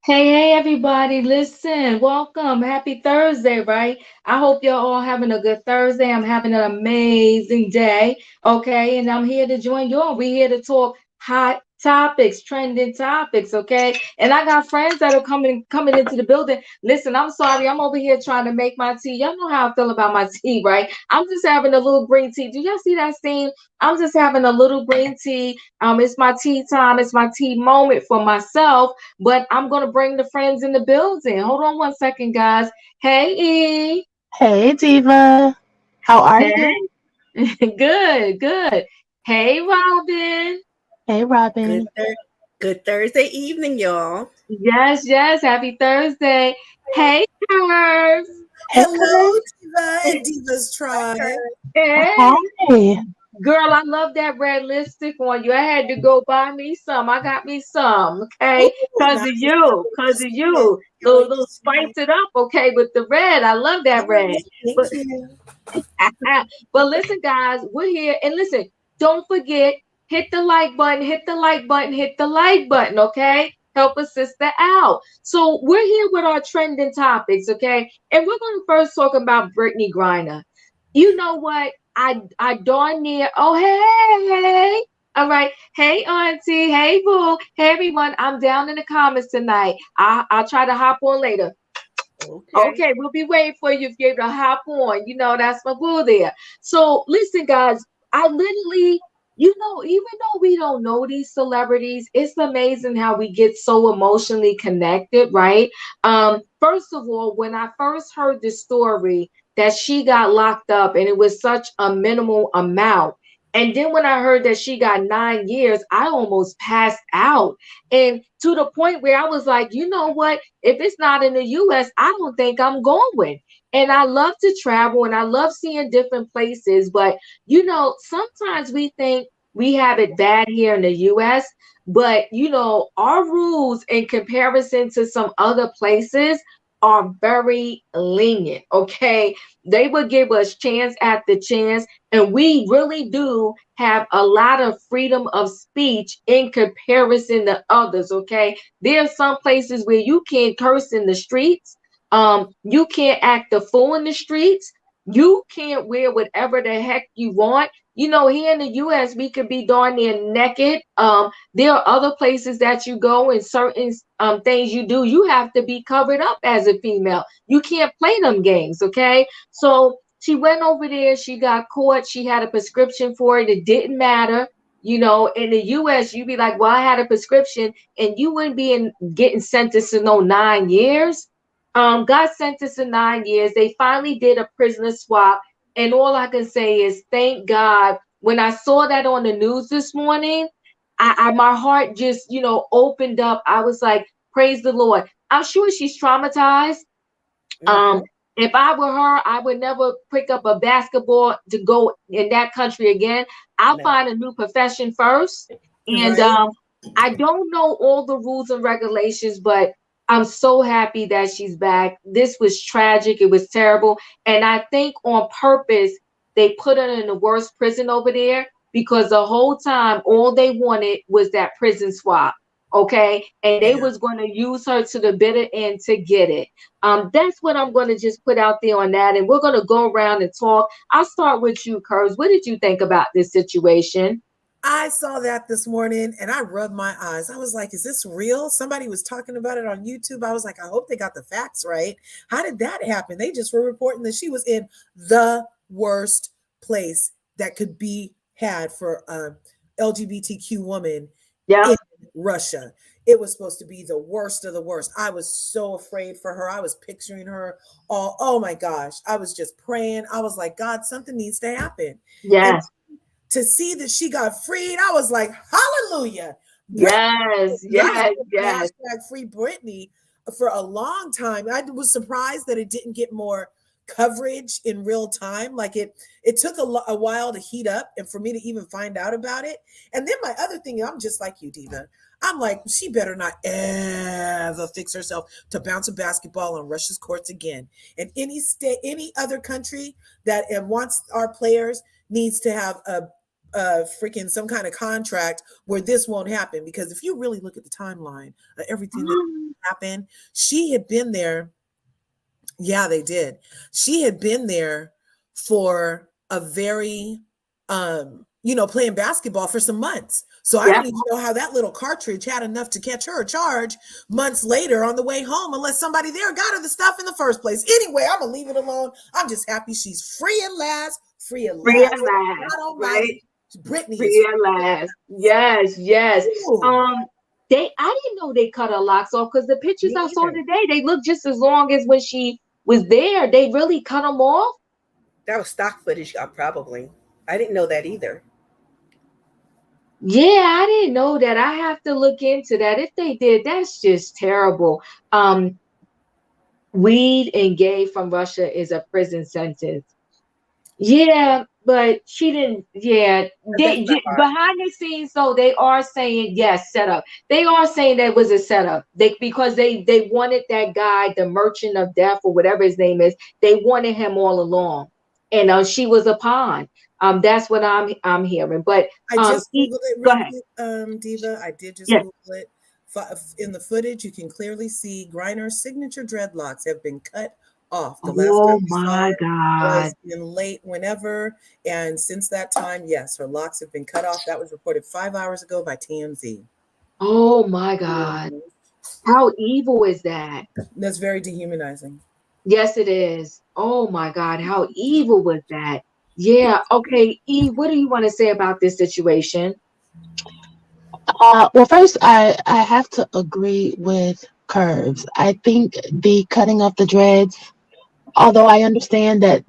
Hey, everybody, listen, welcome. Happy Thursday, right? I hope you're all having a good Thursday. I'm having an amazing day, okay? And I'm here to join you all. We're here to talk hot topics, trending topics, okay? And I got friends that are coming into the building. Listen, I'm sorry, I'm over here trying to make my tea. Y'all know how I feel about my tea, right? I'm just having a little green tea. Do y'all see that scene? I'm just having a little green tea. It's my tea time, it's my tea moment for myself, but I'm gonna bring the friends in the building. Hold on one second, guys. Hey, E. Hey, Diva. How are Hey, you? good, good. Hey, Robin. Hey, Good, Robin. good Thursday evening, y'all. Yes, yes. Happy Thursday. Hey, Curves. Hey, Hello, Kurt. Diva and Diva's Tribe. Hey, Hi. girl. I love that red lipstick on you. I had to go buy me some. I got me some. Okay, Ooh, cause of nice. Can't you, wait to cause of see it. you. Can't wait to Spice see it. it up, okay, with the red. I love that All right, red. thank But you. but listen, guys, we're here. And listen, don't forget, hit the like button, hit the like button, hit the like button, okay? Help a sister out. So we're here with our trending topics, okay? And we're going to first talk about Brittney Griner. You know what? I darn near. Oh, hey. All right. Hey, Auntie. Hey, Boo. Hey, everyone. I'm down in the comments tonight. I'll try to hop on later. Okay. Okay, we'll be waiting for you if you're able to hop on. You know, that's my boo there. So listen, guys, I literally, even though we don't know these celebrities, it's amazing how we get so emotionally connected, right? First of all, when I first heard the story that she got locked up and it was such a minimal amount. And then when I heard that she got 9 years, I almost passed out. And to the point where I was like, you know what? If it's not in the US, I don't think I'm going. And I love to travel and I love seeing different places. But, sometimes we think we have it bad here in the US, but, our rules in comparison to some other places are very lenient. Okay. They would give us chance after chance. And we really do have a lot of freedom of speech in comparison to others. Okay. There are some places where you can't curse in the streets. You can't act a fool in the streets. You can't wear whatever the heck you want. Here in the US, we could be darn near naked. There are other places that you go and certain things you do, you have to be covered up as a female. You can't play them games, okay? So she went over there, she got caught, she had a prescription for it, it didn't matter. In the US, you'd be like, well, I had a prescription, and you wouldn't be getting sentenced to no 9 years. Got sentenced to 9 years. They finally did a prisoner swap. And all I can say is thank God. When I saw that on the news this morning, my heart just, opened up. I was like, praise the Lord. I'm sure she's traumatized. Mm-hmm. Um, if I were her, I would never pick up a basketball to go in that country again. I'll No. find a new profession first. And Right? I don't know all the rules and regulations, but I'm so happy that she's back. This was tragic. It was terrible. And I think on purpose, they put her in the worst prison over there because the whole time, all they wanted was that prison swap. Okay. And they Yeah. was going to use her to the bitter end to get it. That's what I'm going to just put out there on that. And we're going to go around and talk. I'll start with you, Kurz. What did you think about this situation? I saw that this morning and I rubbed my eyes. I was like, is this real? Somebody was talking about it on YouTube. I was like, I hope they got the facts right. How did that happen? They just were reporting that she was in the worst place that could be had for LGBTQ woman Yeah. in Russia. It was supposed to be the worst of the worst. I was so afraid for her. I was picturing her all, oh my gosh. I was just praying. I was like, God, something needs to happen. And Yes. to see that she got freed, I was like, hallelujah. Brit- Yes. I've Yes. been Yes. hashtag free Britney for a long time. I was surprised that it didn't get more coverage in real time. Like it took a while to heat up and for me to even find out about it. And then my other thing, I'm just like you, Diva. I'm like, she better not ever fix herself to bounce a basketball on Russia's courts again. And any state, any other country that wants our players needs to have freaking some kind of contract where this won't happen. Because if you really look at the timeline of everything that happened, she had been there. Yeah, they did. She had been there for a very, playing basketball for some months. So I don't even know how that little cartridge had enough to catch her a charge months later on the way home, unless somebody there got her the stuff in the first place. Anyway, I'm gonna leave it alone. I'm just happy she's free at last. Free at Free at last. last, God right? Almighty, Brittney is Free at last. Yes, yes. Ooh, I didn't know they cut her locks off, because the pictures me I saw either. today, they look just as long as when she was there. They really cut them off. That was stock footage, probably. I didn't know that either. Yeah, I didn't know that. I have to look into that. If they did, that's just terrible. Weed and gay from Russia is a prison sentence. Yeah, but she didn't. Yeah, That's not hard. behind the scenes, though, they are saying yes, setup. They are saying that was a setup. Because they wanted that guy, the Merchant of Death or whatever his name is. They wanted him all along, and she was a pawn. That's what I'm hearing. But I just Googled it go real ahead. quick, Diva. I did just Yes. Google it. In the footage, you can clearly see Griner's signature dreadlocks have been cut off. The last time Oh we saw my her God. was in late whenever, and since that time, yes, her locks have been cut off. That was reported 5 hours ago by TMZ. Oh my God. How evil is that? That's very dehumanizing. Yes, it is. Oh my God. How evil was that? Yeah. Okay. E, what do you want to say about this situation? Well, first, I have to agree with Curves. I think the cutting of the dreads, although I understand that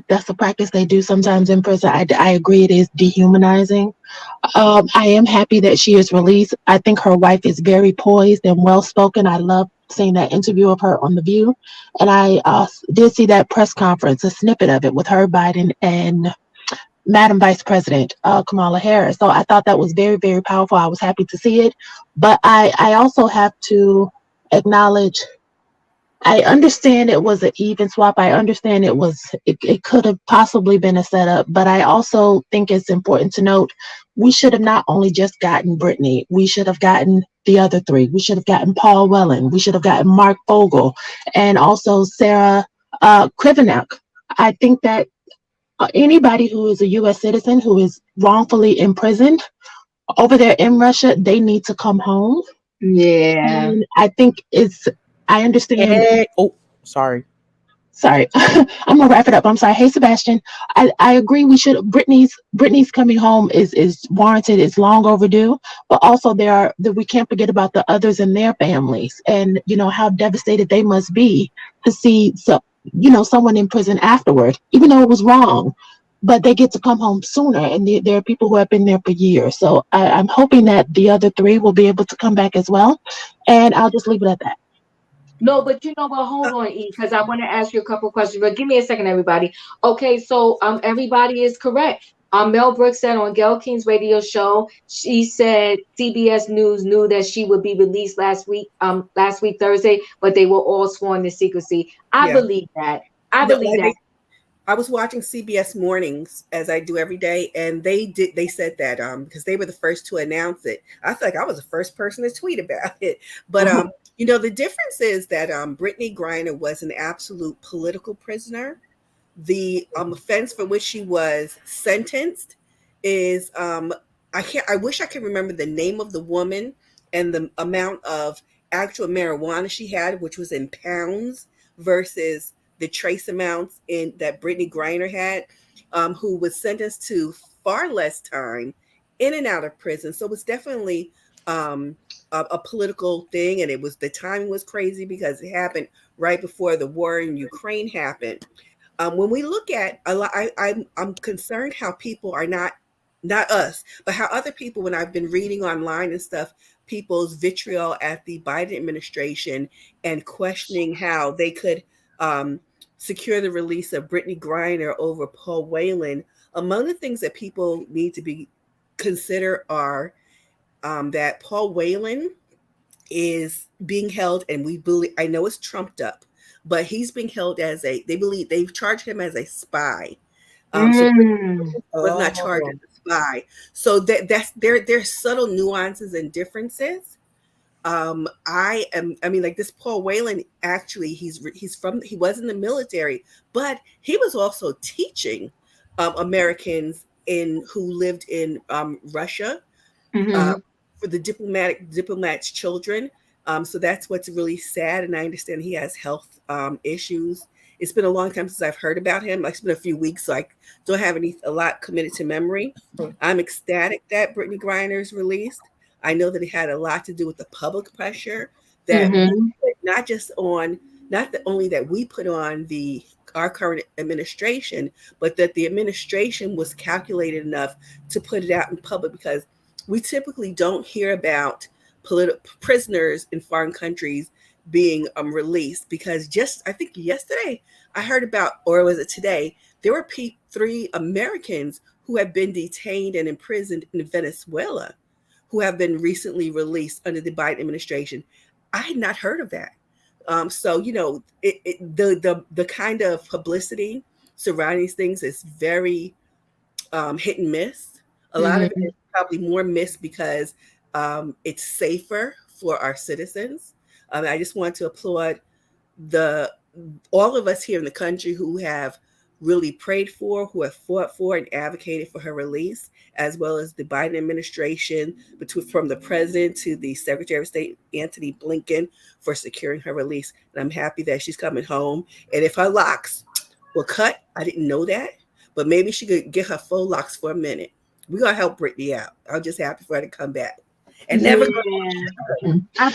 that's a practice they do sometimes in prison, I agree it is dehumanizing. I am happy that she is released. I think her wife is very poised and well spoken. I love seeing that interview of her on The View. And I did see that press conference, a snippet of it with her, Biden, and Madam Vice President Kamala Harris. So I thought that was very, very powerful. I was happy to see it. But I also have to acknowledge, I understand it was an even swap. I understand it could have possibly been a setup, but I also think it's important to note we should have not only just gotten Brittney, we should have gotten the other three. We should have gotten Paul Whelan. We should have gotten Mark Fogel and also Sarah Krivenak. I think that anybody who is a U.S. citizen who is wrongfully imprisoned over there in Russia, they need to come home. Yeah. And I think I understand. Sorry. Sorry, I'm gonna wrap it up. I'm sorry. Hey, Sebastian, I agree. We should. Brittney's coming home is warranted. It's long overdue. But also we can't forget about the others and their families, and how devastated they must be to see someone in prison afterward, even though it was wrong. But they get to come home sooner, and there are people who have been there for years. So I'm hoping that the other three will be able to come back as well. And I'll just leave it at that. No, but you know what? Hold on, E, because I want to ask you a couple of questions. But give me a second, everybody. Okay, so everybody is correct. Mel Brooks said on Gayle King's radio show, she said CBS News knew that she would be released last week Thursday, but they were all sworn to secrecy. I believe that. I believe that. I was watching CBS Mornings as I do every day, and they said that because they were the first to announce it. I feel like I was the first person to tweet about it. But the difference is that Brittney Griner was an absolute political prisoner. The offense for which she was sentenced is I wish I could remember the name of the woman and the amount of actual marijuana she had, which was in pounds, versus the trace amounts that Brittney Griner had, who was sentenced to far less time in and out of prison. So it was definitely a political thing, and the timing was crazy because it happened right before the war in Ukraine happened. When we look at I'm concerned how people are not us, but how other people, when I've been reading online and stuff, people's vitriol at the Biden administration and questioning how they could secure the release of Brittney Griner over Paul Whelan. Among the things that people need to consider are that Paul Whelan is being held, and I know it's trumped up, but he's being held they've charged him as a spy. So was not charged as a by. So that's there's subtle nuances and differences. I mean, like this Paul Whelan, actually, he was in the military, but he was also teaching Americans who lived in Russia, uh, Mm-hmm. for the diplomats' children. So that's what's really sad. And I understand he has health issues. It's been a long time since I've heard about him. Like, it's been a few weeks, so I don't have a lot committed to memory. I'm ecstatic that Brittney Griner is released. I know that it had a lot to do with the public pressure that we Mm-hmm. put, not only that we put on our current administration, but that the administration was calculated enough to put it out in public, because we typically don't hear about prisoners in foreign countries being released. Because just, I think yesterday I heard about, or was it today, there were 3 Americans who have been detained and imprisoned in Venezuela who have been recently released under the Biden administration. I had not heard of that. So the kind of publicity surrounding these things is very hit and miss. A lot of it Mm-hmm. is probably more missed because it's safer for our citizens. I just want to applaud the all of us here in the country who have really prayed for, who have fought for and advocated for her release, as well as the Biden administration, from the president to the Secretary of State, Antony Blinken, for securing her release. And I'm happy that she's coming home. And if her locks were cut, I didn't know that, but maybe she could get her full locks for a minute. We're going to help Brittney out. I'm just happy for her to come back. And never. Yeah.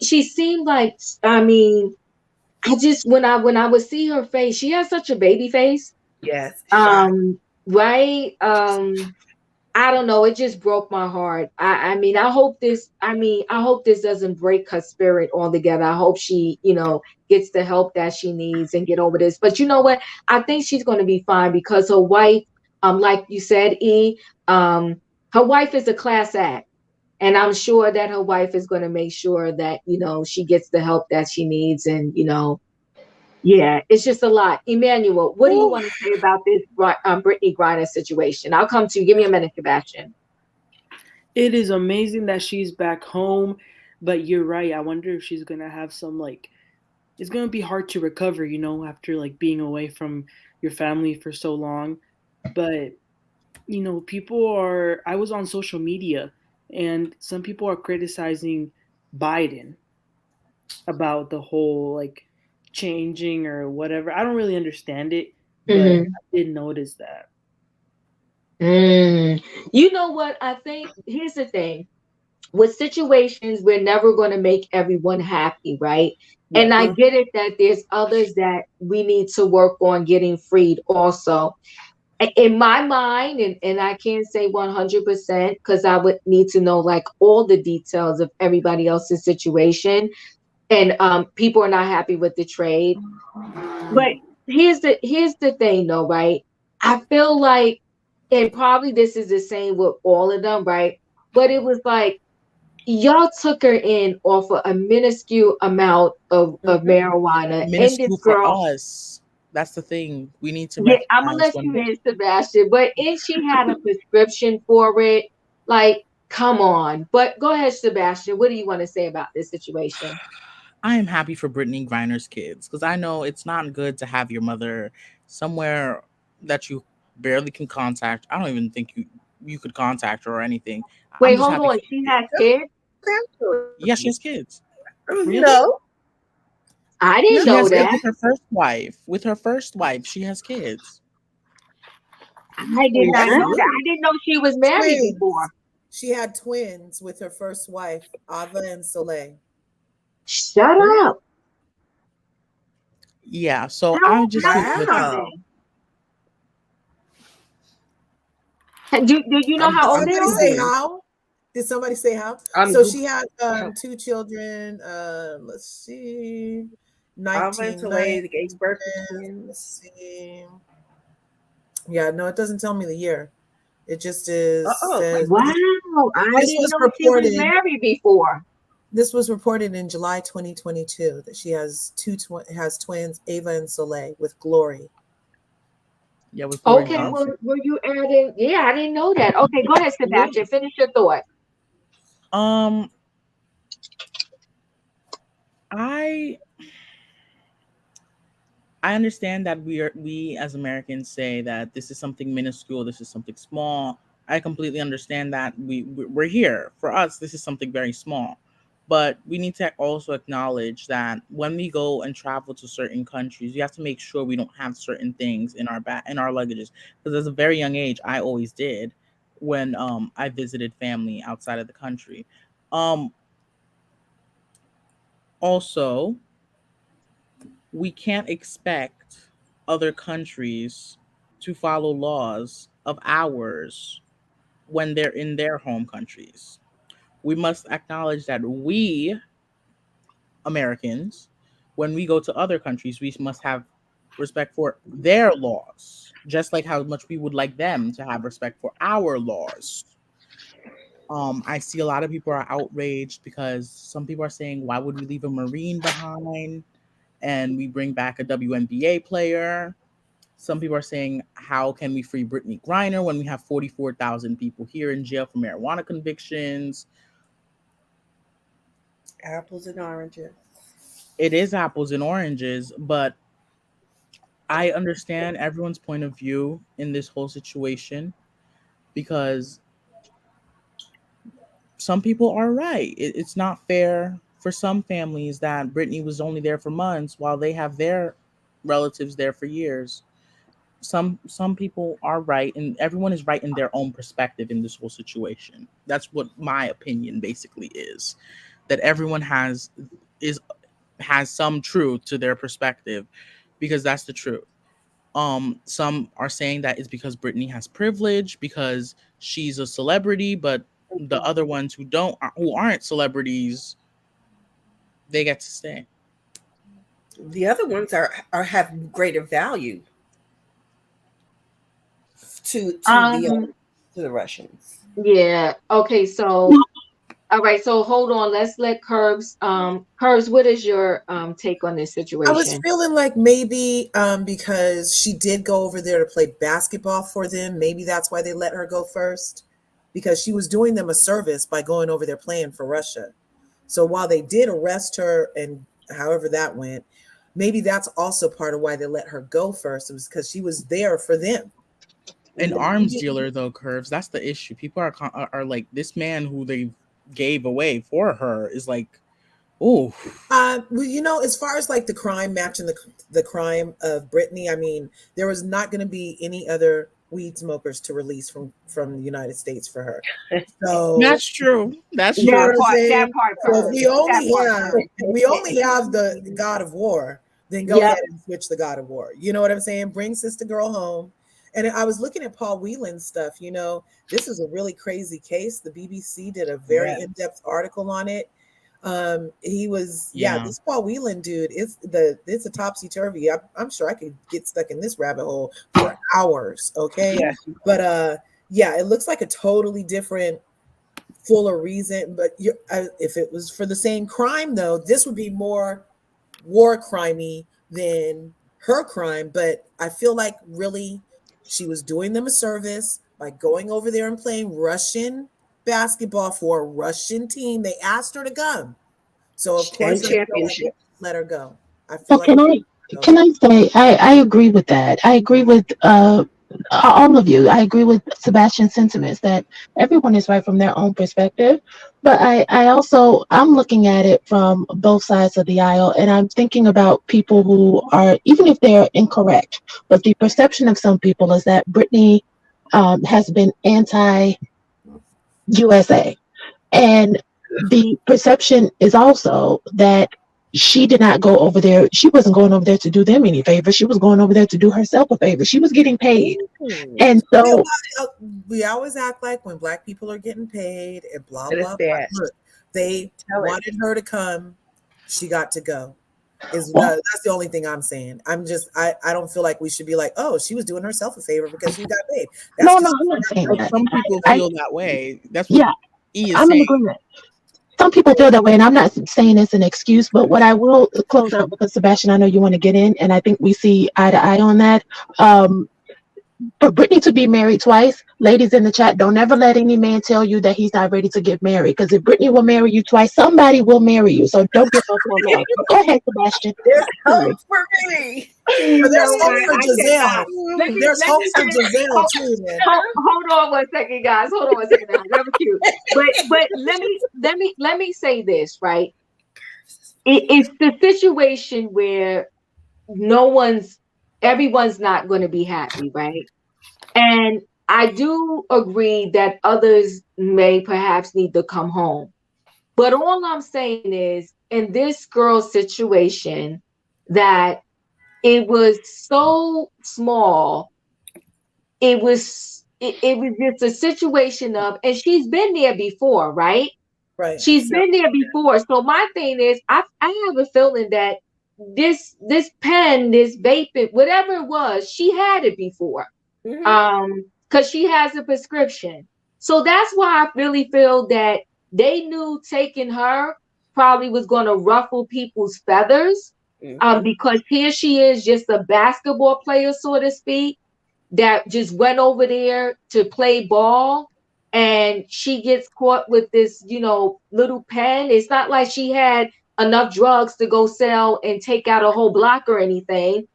She seemed like, I mean, I just, when I would see her face, she has such a baby face. Yes, shy. Right. I don't know. It just broke my heart. I mean, I hope this doesn't break her spirit altogether. I hope she, gets the help that she needs and get over this. But you know what? I think she's going to be fine, because her wife, like you said, her wife is a class act. And I'm sure that her wife is going to make sure that, she gets the help that she needs. And, yeah, it's just a lot. Emmanuel, what do you Ooh. want to say about this Brittney Griner situation? I'll come to you. Give me a minute, Sebastian. It is amazing that she's back home, but you're right. I wonder if she's gonna have some, like, it's gonna be hard to recover, after like being away from your family for so long. But I was on social media, and some people are criticizing Biden about the whole, like, changing or whatever. I don't really understand it, but Mm-hmm. I did notice that. You know what? I think here's the thing. With situations, we're never going to make everyone happy, right? Yeah. And I get it that there's others that we need to work on getting freed also. In my mind, and I can't say 100% because I would need to know like all the details of everybody else's situation. And people are not happy with the trade. But here's the thing though, right? I feel like, and probably this is the same with all of them, right? But it was like, y'all took her in off of a minuscule amount of marijuana. And this Minuscule for girl, us. That's the thing. We need to yeah, I'm gonna recognize let you when. in, Sebastian, and she had a prescription for it. Like, come on. But go ahead, Sebastian. What do you want to say about this situation? I am happy for Brittany Griner's kids, because I know it's not good to have your mother somewhere that you barely can contact. I don't even think you could contact her or anything. I'm Wait, just hold happy on. for She the has kids. kids? Yes, she has kids. Really? No, I didn't She know has kids that. with her first wife. With her first wife, she has kids. I did not Yeah. know that. I didn't know she was married before. Twins. She had twins with her first wife, Ava and Soleil. Shut up. Yeah, so How I old, just how think old with are Wow. they? Do you know I'm how old Did they somebody are? say Googling. how? Did somebody say how? I'm So Goog- she had 2 children. Let's see, Alvin Soleil 1990. gave birth to Let's twins. see. Yeah, no, it doesn't tell me the year. It just is says Wow. I this didn't was know she was reported. married before. This was reported in July 2022 that she has has twins, Ava and Soleil, with Glory. Yeah, with foreign Okay, Oh, currency. were you adding? Yeah, I didn't know that. Okay, go ahead, yeah. Sebastian. Finish your thought. Um, I I understand that we as Americans say that this is something minuscule, this is something small. I completely understand that we're here. For us, this is something very small. But we need to also acknowledge that when we go and travel to certain countries, we have to make sure we don't have certain things in our luggages. Because at a very young age, I always did when I visited family outside of the country. Um Also, we can't expect other countries to follow laws of ours when they're in their home countries. We must acknowledge that we, Americans, when we go to other countries, we must have respect for their laws, just like how much we would like them to have respect for our laws. I see a lot of people are outraged because some people are saying, why would we leave a Marine behind and we bring back a WNBA player? Some people are saying, how can we free Brittney Griner when we have 44,000 people here in jail for marijuana convictions? Apples and oranges. It is apples and oranges, but I understand everyone's point of view in this whole situation because some people are right. It's not fair for some families that Brittany was only there for months while they have their relatives there for years. Some people are right, and everyone is right in their own perspective in this whole situation. That's what my opinion basically is. That everyone is has some truth to their perspective because that's the truth. Some are saying that it's because Brittany has privilege because she's a celebrity, but the other ones who aren't celebrities, they get to stay. The other ones are have greater value to the Um, to the Russians. yeah. Okay, so all right, so hold on. Let's let Curbs, what is your take on this I was situation? feeling like maybe because she did go over there to play basketball for them, maybe that's why they let her go first, because she was doing them a service by going over there playing for Russia. So while they did arrest her and however that went, maybe that's also part of why they let her go first. It was because she was there for them. An They arms didn't- dealer though, Curves, that's the issue. People are like, this man who they gave away for her is like, oh, Well, as far as like the crime matching the crime of Brittany, I mean, there was not going to be any other weed smokers to release from the United States for her. So that's true. That's you know That what true. I'm part, that saying? part, So if Curbs. we That only part, have Curbs. if we only have the God of War, then go Yep. ahead and switch the God of War. You know what I'm saying? Bring Sister Girl home. And I was looking at Paul Whelan's stuff. This is a really crazy case. The BBC did a very Yeah. in-depth article on it. He was, yeah, Yeah. this Paul Whelan dude, it's a topsy-turvy. I'm sure I could get stuck in this rabbit hole for hours. Okay. Yes. But yeah, it looks like a totally different, fuller reason. But if it was for the same crime, though, this would be more war crimey than her crime. But I feel like really she was doing them a service by going over there and playing Russian basketball for a Russian team. They asked her to come. So of And course I feel like championship. let her go. I So feel like can I say I agree with that. I agree with all of you. I agree with Sebastian's sentiments that everyone is right from their own perspective. But I also I'm looking at it from both sides of the aisle and I'm thinking about people who are even if they're incorrect, but the perception of some people is that Brittany has been anti USA. And the perception is also that she did not go over there. She wasn't going over there to do them any favor. She was going over there to do herself a favor. She was getting paid. Ooh. And so, We always act like when black people are getting paid and blah Let us blah blah. that. Look, they Tell it. wanted her to come. She got to go. well, That's the only thing I'm saying. I don't feel like we should be like, oh, she was doing herself a favor because she got paid. That's no, just I'm not saying But that. some people I, feel that way. That's what yeah, E is I'm in saying. agreement. Some people feel that way, and I'm not saying it's an excuse, but what I will close out because Sebastian, I know you want to get in, and I think we see eye to eye on that. Um, for Brittney to be married twice, ladies in the chat, don't ever let any man tell you that he's not ready to get married. Because if Brittney will marry you twice, somebody will marry you. So don't give up on that. Go ahead, Sebastian. There's Sorry. hope for me. But there's No, hope for I cannot. Giselle. There's Let hope me for say, Giselle too, man. hold on one second, guys. Hold on one second. Now. That was cute. But let me say this, right? It's the situation where everyone's not going to be happy, right? And I do agree that others may perhaps need to come home. But all I'm saying is, in this girl's situation, that it was so small. It was just a situation of, and she's been there before, right? Right. She's been there before. So my thing is, I have a feeling that this pen, this vaping, whatever it was, she had it before. Because she has a prescription. So that's why I really feel that they knew taking her probably was going to ruffle people's feathers. Because here she is, just a basketball player, so to speak, that just went over there to play ball, and she gets caught with this, little pen. It's not like she had enough drugs to go sell and take out a whole block or anything.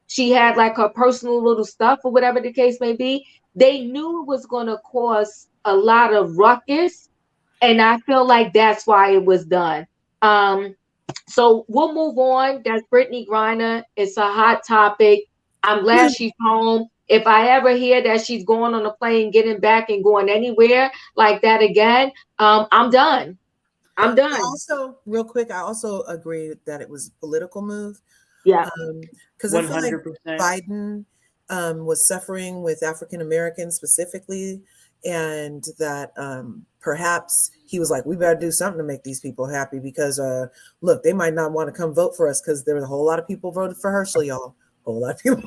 She had like her personal little stuff or whatever the case may be. They knew it was going to cause a lot of ruckus, and I feel like that's why it was done. So we'll move on. That's Brittney Griner. It's a hot topic. I'm glad she's home. If I ever hear that she's going on a plane, getting back and going anywhere like that again, I'm done. I'm done. Also, real quick, I also agree that it was a political move. Yeah. Because I feel like Biden was suffering with African Americans specifically, and that perhaps he was like, we better do something to make these people happy, because look, they might not want to come vote for us because there was a whole lot of people voted for Herschel, y'all. A whole lot of people.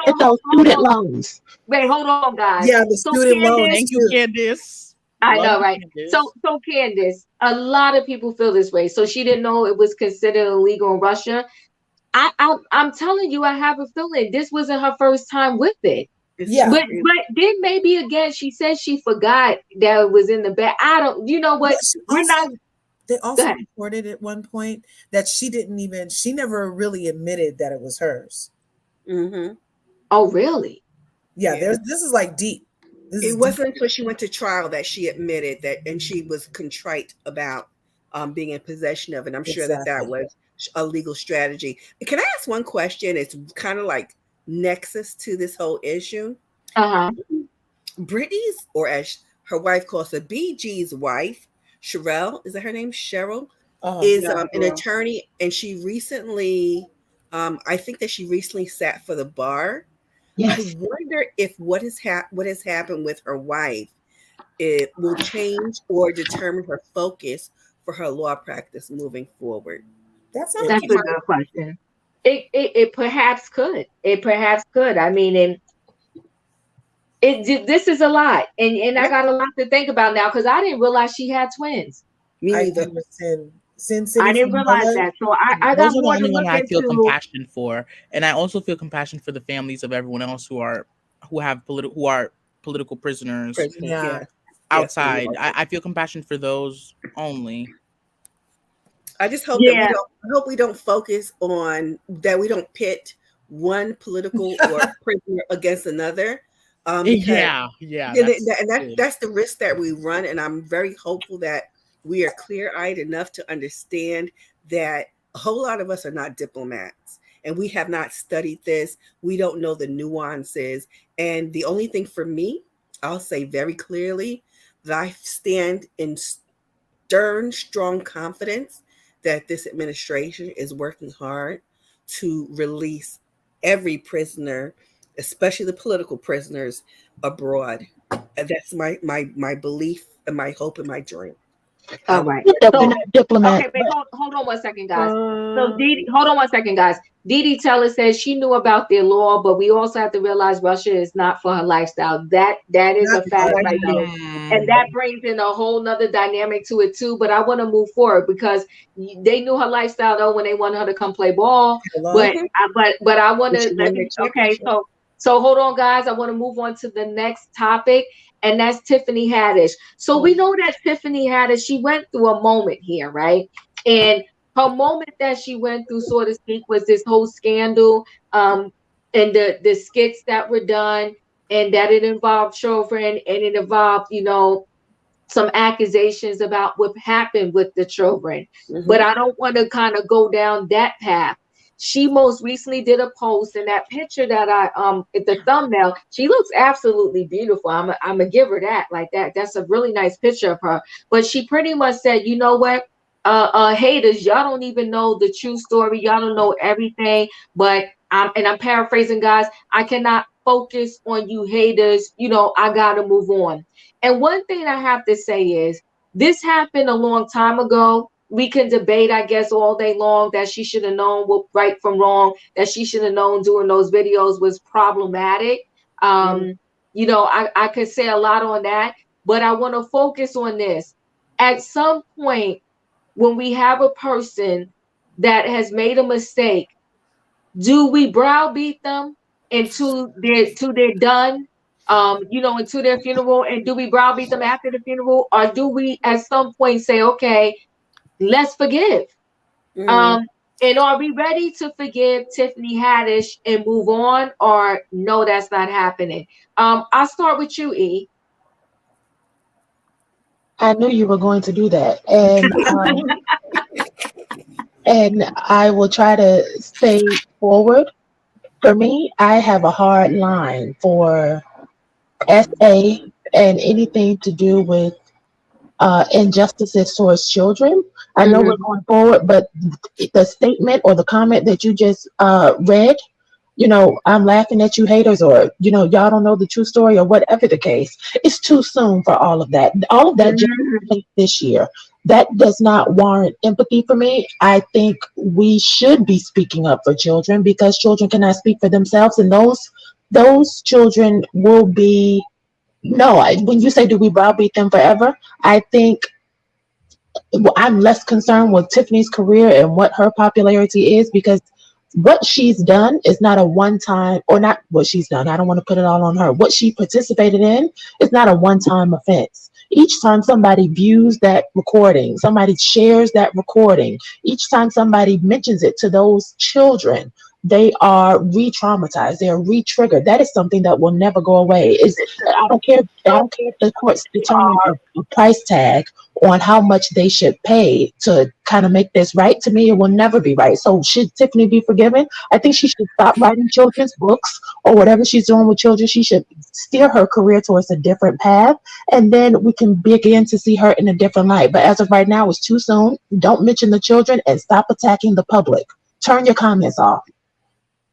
It's those student loans. Wait, hold on, guys. Yeah, the student loans. Thank you, Candace. I know, right? So Candace, a lot of people feel this way. So she didn't know it was considered illegal in Russia. I'm telling you, I have a feeling this wasn't her first time with it. Yeah. But then maybe again, she said she forgot that it was in the bag. I don't, you know what? They also reported at one point that she never really admitted that it was hers. Oh, really? Yeah. This is like deep. It wasn't until she went to trial that she admitted that, and she was contrite about being in possession of it. I'm sure that was a legal strategy. Can I ask one question? It's kind of like nexus to this whole issue. Brittney's, or as her wife calls her, BG's wife, Cheryl, is that her name? Cheryl is an attorney, and she recently, I think that she recently sat for the bar. Yes. I wonder if what has happened with her wife, it will change or determine her focus for her law practice moving forward. That's a good question. It perhaps could. It perhaps could. I mean, this is a lot, and I got a lot to think about now, because I didn't realize she had twins. Me neither. I didn't realize that. So I got more to look into. I feel compassion for, and I also feel compassion for the families of everyone else who are political prisoners. Outside. I feel compassion for those only. I just hope that we don't focus on that. We don't pit one political or prisoner against another. And that's the risk that we run. And I'm very hopeful that we are clear-eyed enough to understand that a whole lot of us are not diplomats, and we have not studied this. We don't know the nuances. And the only thing for me, I'll say very clearly, that I stand in stern, strong confidence that this administration is working hard to release every prisoner, especially the political prisoners abroad. And that's my belief and my hope and my dream. All right. That we're So, not diplomats. okay, wait, hold on 1 second, guys. So, Uh, Hold on 1 second, guys. Dee Teller says she knew about their law, but we also have to realize Russia is not for her lifestyle. That is Not a fact for right there. And that brings in a whole nother dynamic to it too. But I want to move forward because they knew her lifestyle though when they wanted her to come play ball. Hello? But I want But to she let won me the okay. championship. So hold on, guys. I want to move on to the next topic, and that's Tiffany Haddish. So we know that Tiffany Haddish, she went through a moment here, right? And her moment that she went through, so to speak, was this whole scandal, and the skits that were done, and that it involved children, and it involved, some accusations about what happened with the children. But I don't want to kind of go down that path. She most recently did a post, and that picture that at the thumbnail, she looks absolutely beautiful. I'm gonna give her that. Like that. That's a really nice picture of her. But she pretty much said, you know what? Haters, y'all don't even know the true story. Y'all don't know everything. But I'm paraphrasing, guys. I cannot focus on you haters. I gotta move on. And one thing I have to say is this happened a long time ago. We can debate, I guess, all day long that she should have known what right from wrong, that she should have known doing those videos was problematic. I could say a lot on that, but I want to focus on this. At some point, when we have a person that has made a mistake, do we browbeat them until they're done, into their funeral? And do we browbeat them after the funeral, or do we at some point say, okay, let's forgive? And are we ready to forgive Tiffany Haddish and move on, or no, that's not happening? I'll start with you, E. I knew you were going to do that, and I will try to stay forward. For me, I have a hard line for SA and anything to do with injustices towards children. I know we're going forward, but the statement or the comment that you just read, I'm laughing at you haters, or, y'all don't know the true story, or whatever the case. It's too soon for all of that. All of that just took place this year. That does not warrant empathy for me. I think we should be speaking up for children because children cannot speak for themselves, and those children will be. No, when you say do we browbeat them forever, I think I'm less concerned with Tiffany's career and what her popularity is, because what she's done is not a one-time, or not what she's done. I don't want to put it all on her. What she participated in is not a one-time offense. Each time somebody views that recording, somebody shares that recording, each time somebody mentions it to those children, they are re-traumatized. They are re-triggered. That is something that will never go away. I don't care. I don't care if the courts determine a price tag on how much they should pay to kind of make this right. To me, it will never be right. So should Tiffany be forgiven? I think she should stop writing children's books or whatever she's doing with children. She should steer her career towards a different path, and then we can begin to see her in a different light. But as of right now, it's too soon. Don't mention the children and stop attacking the public. Turn your comments off.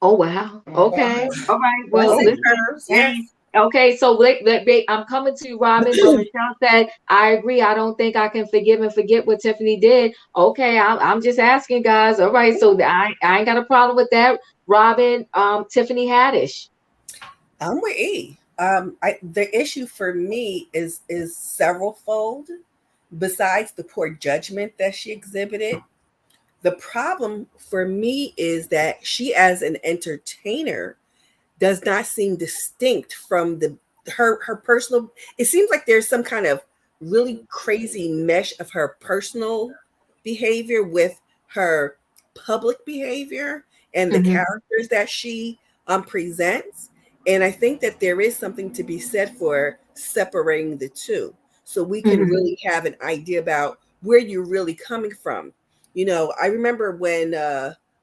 Oh, wow. Okay. All right. Well, Blessing listen. curves, yes. Okay, so I'm coming to you, Robin. But Michelle said, I agree. I don't think I can forgive and forget what Tiffany did. Okay, I'm just asking, guys. All right, so I ain't got a problem with that. Robin, Tiffany Haddish. I'm with E. The issue for me is several fold. Besides the poor judgment that she exhibited, the problem for me is that she, as an entertainer, does not seem distinct from her personal. It seems like there's some kind of really crazy mesh of her personal behavior with her public behavior and the characters that she presents. And I think that there is something to be said for separating the two, so we can really have an idea about where you're really coming from. I remember when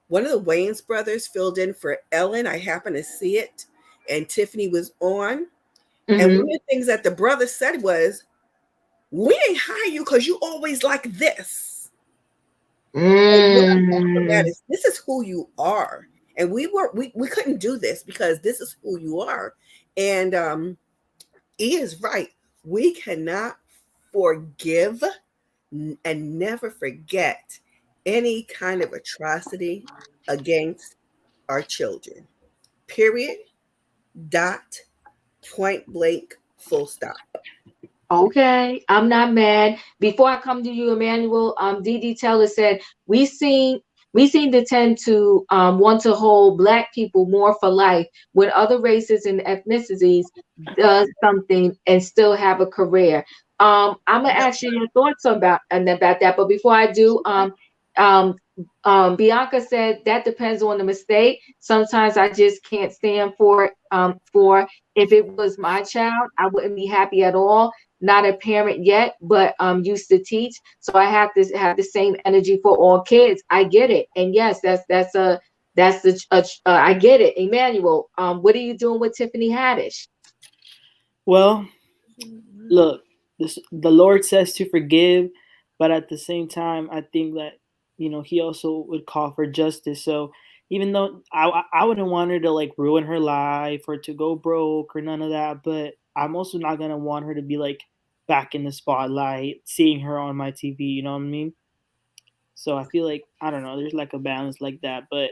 one of the Wayans brothers filled in for Ellen. I happened to see it, and Tiffany was on. And one of the things that the brother said was, "We ain't hire you because you always like this." And what I'm getting from that is, this is who you are, and we couldn't do this because this is who you are. And he is right. We cannot forgive and never forget any kind of atrocity against our children. Period. Dot. Point blank. Full stop. Okay, I'm not mad. Before I come to you, Emmanuel, Dee Dee Taylor said we seem to tend to want to hold Black people more for life when other races and ethnicities does something and still have a career. I'm gonna ask you your thoughts about that, but before I do, um, Bianca said that depends on the mistake. Sometimes I just can't stand for it. For if it was my child, I wouldn't be happy at all. Not a parent yet, but used to teach, so I have to have the same energy for all kids. I get it, and yes, I get it. Emmanuel, what are you doing with Tiffany Haddish? Well, look, the Lord says to forgive, but at the same time, I think that He also would call for justice. So even though I wouldn't want her to like ruin her life or to go broke or none of that, but I'm also not gonna want her to be like back in the spotlight, seeing her on my TV. You know what I mean? So I feel like I don't know. There's like a balance like that, but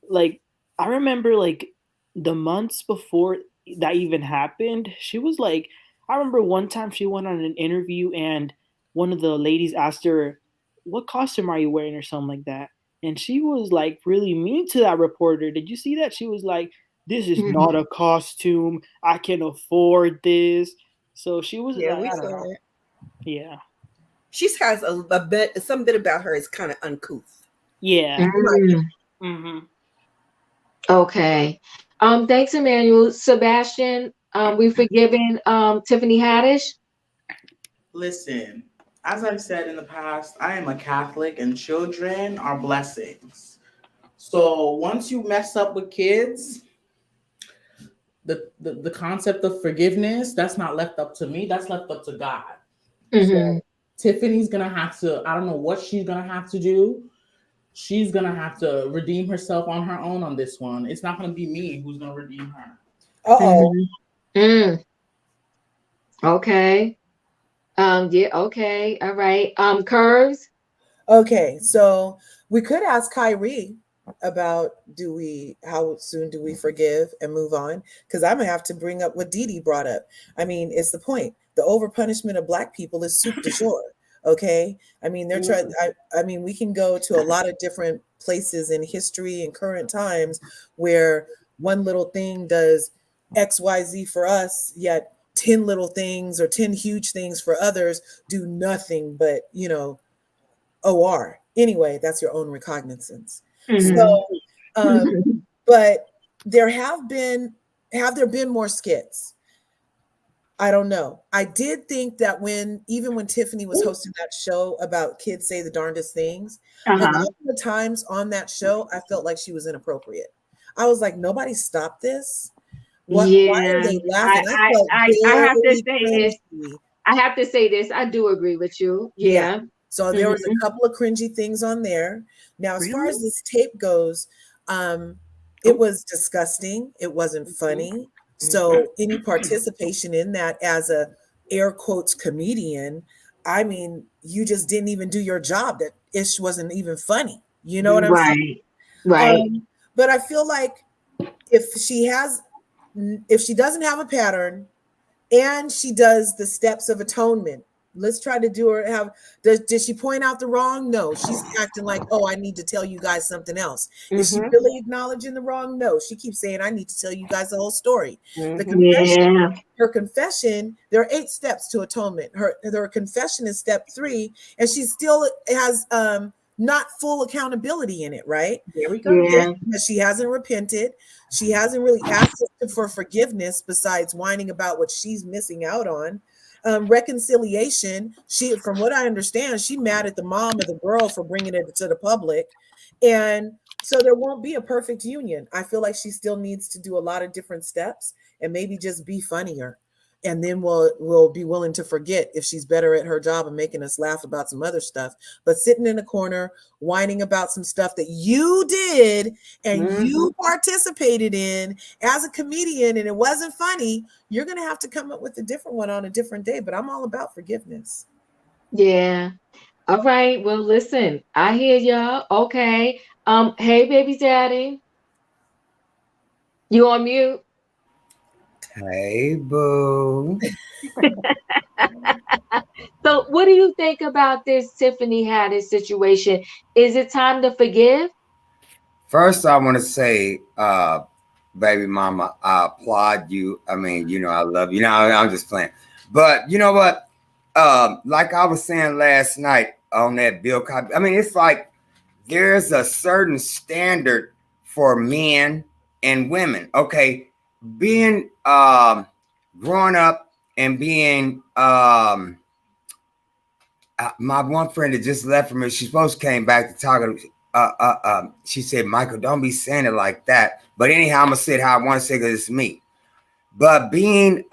like I remember like the months before that even happened, she was like I remember one time she went on an interview and one of the ladies asked her, "What costume are you wearing?" or something like that. And she was like really mean to that reporter. Did you see that? She was like, "This is Mhm. not a costume. I can afford this." So she was Yeah, like, we I don't saw know. that. Yeah. She has a bit, some bit about her is kind of uncouth. Yeah. Mm, Hmm. okay. Thanks, Emmanuel. Sebastian, we forgiven Tiffany Haddish. Listen, as I've said in the past, I am a Catholic and children are blessings. So once you mess up with kids, the concept of forgiveness, that's not left up to me, that's left up to God. Mm-hmm. So Tiffany's gonna have to, I don't know what she's gonna have to do. She's gonna have to redeem herself on her own on this one. It's not gonna be me who's gonna redeem her. Uh-oh. Mm-hmm. Mm, okay. Yeah, okay. All right. Curves. Okay, so we could ask Kyrie about how soon do we forgive and move on? Because I'm gonna have to bring up what Dee Dee brought up. I mean, it's the point. The overpunishment of Black people is soup de jour. Okay, I mean they're trying. I mean we can go to a lot of different places in history and current times where one little thing does XYZ for us, yet 10 little things or 10 huge things for others do nothing but OR. Anyway, that's your own recognizance. Mm-hmm. So, but have there been more skits? I don't know. I did think that even when Tiffany was hosting that show about kids say the darndest things, a lot Uh-huh. of the times on that show, I felt like she was inappropriate. I was like, nobody stopped this. What? Why are Yeah. they I, laughing? I I felt I have to very say this. cringy. I have to say this. I do agree with you. Yeah. Yeah. So there was Mm-hmm. a couple of cringy things on there. Now, as far Really? as this tape goes, it was disgusting. It wasn't funny. So any participation in that as a air quotes comedian, I mean, you just didn't even do your job. That ish wasn't even funny. You know what I'm saying? Right. Right. But I feel like if if she doesn't have a pattern and she does the steps of atonement. Let's try to do her have did she point out the wrong? No, she's acting like, oh, I need to tell you guys something else. Is she Mm-hmm. really acknowledging the wrong? No, she keeps saying, I need to tell you guys the whole story. The Mm-hmm. confession, Yeah. her confession, there are 8 steps to atonement. Her confession is step 3, and she still has not full accountability in it, right? There we go. Yeah. Because she hasn't repented. She hasn't really asked for forgiveness besides whining about what she's missing out on. Reconciliation. From what I understand, she mad at the mom of the girl for bringing it to the public, and so there won't be a perfect union. I feel like she still needs to do a lot of different steps and maybe just be funnier. And then we'll be willing to forget if she's better at her job of making us laugh about some other stuff. But sitting in a corner whining about some stuff that you did and you participated in as a comedian and it wasn't funny, you're going to have to come up with a different one on a different day. But I'm all about forgiveness. Yeah. All right. Well, listen, I hear y'all. Okay. Hey, baby daddy, you on mute? Hey, boo. So, what do you think about this Tiffany Haddish situation? Is it time to forgive? First, I want to say, baby mama, I applaud you. I mean, I love you. I'm just playing. But you know what? Like I was saying last night on that Bill Cosby, I mean, it's like there's a certain standard for men and women. Okay. Being growing up and being my one friend that just left from me, she supposed to came back to talk. She said, Michael, don't be saying it like that. But anyhow, I'm gonna say it how I want to say because it's me. But being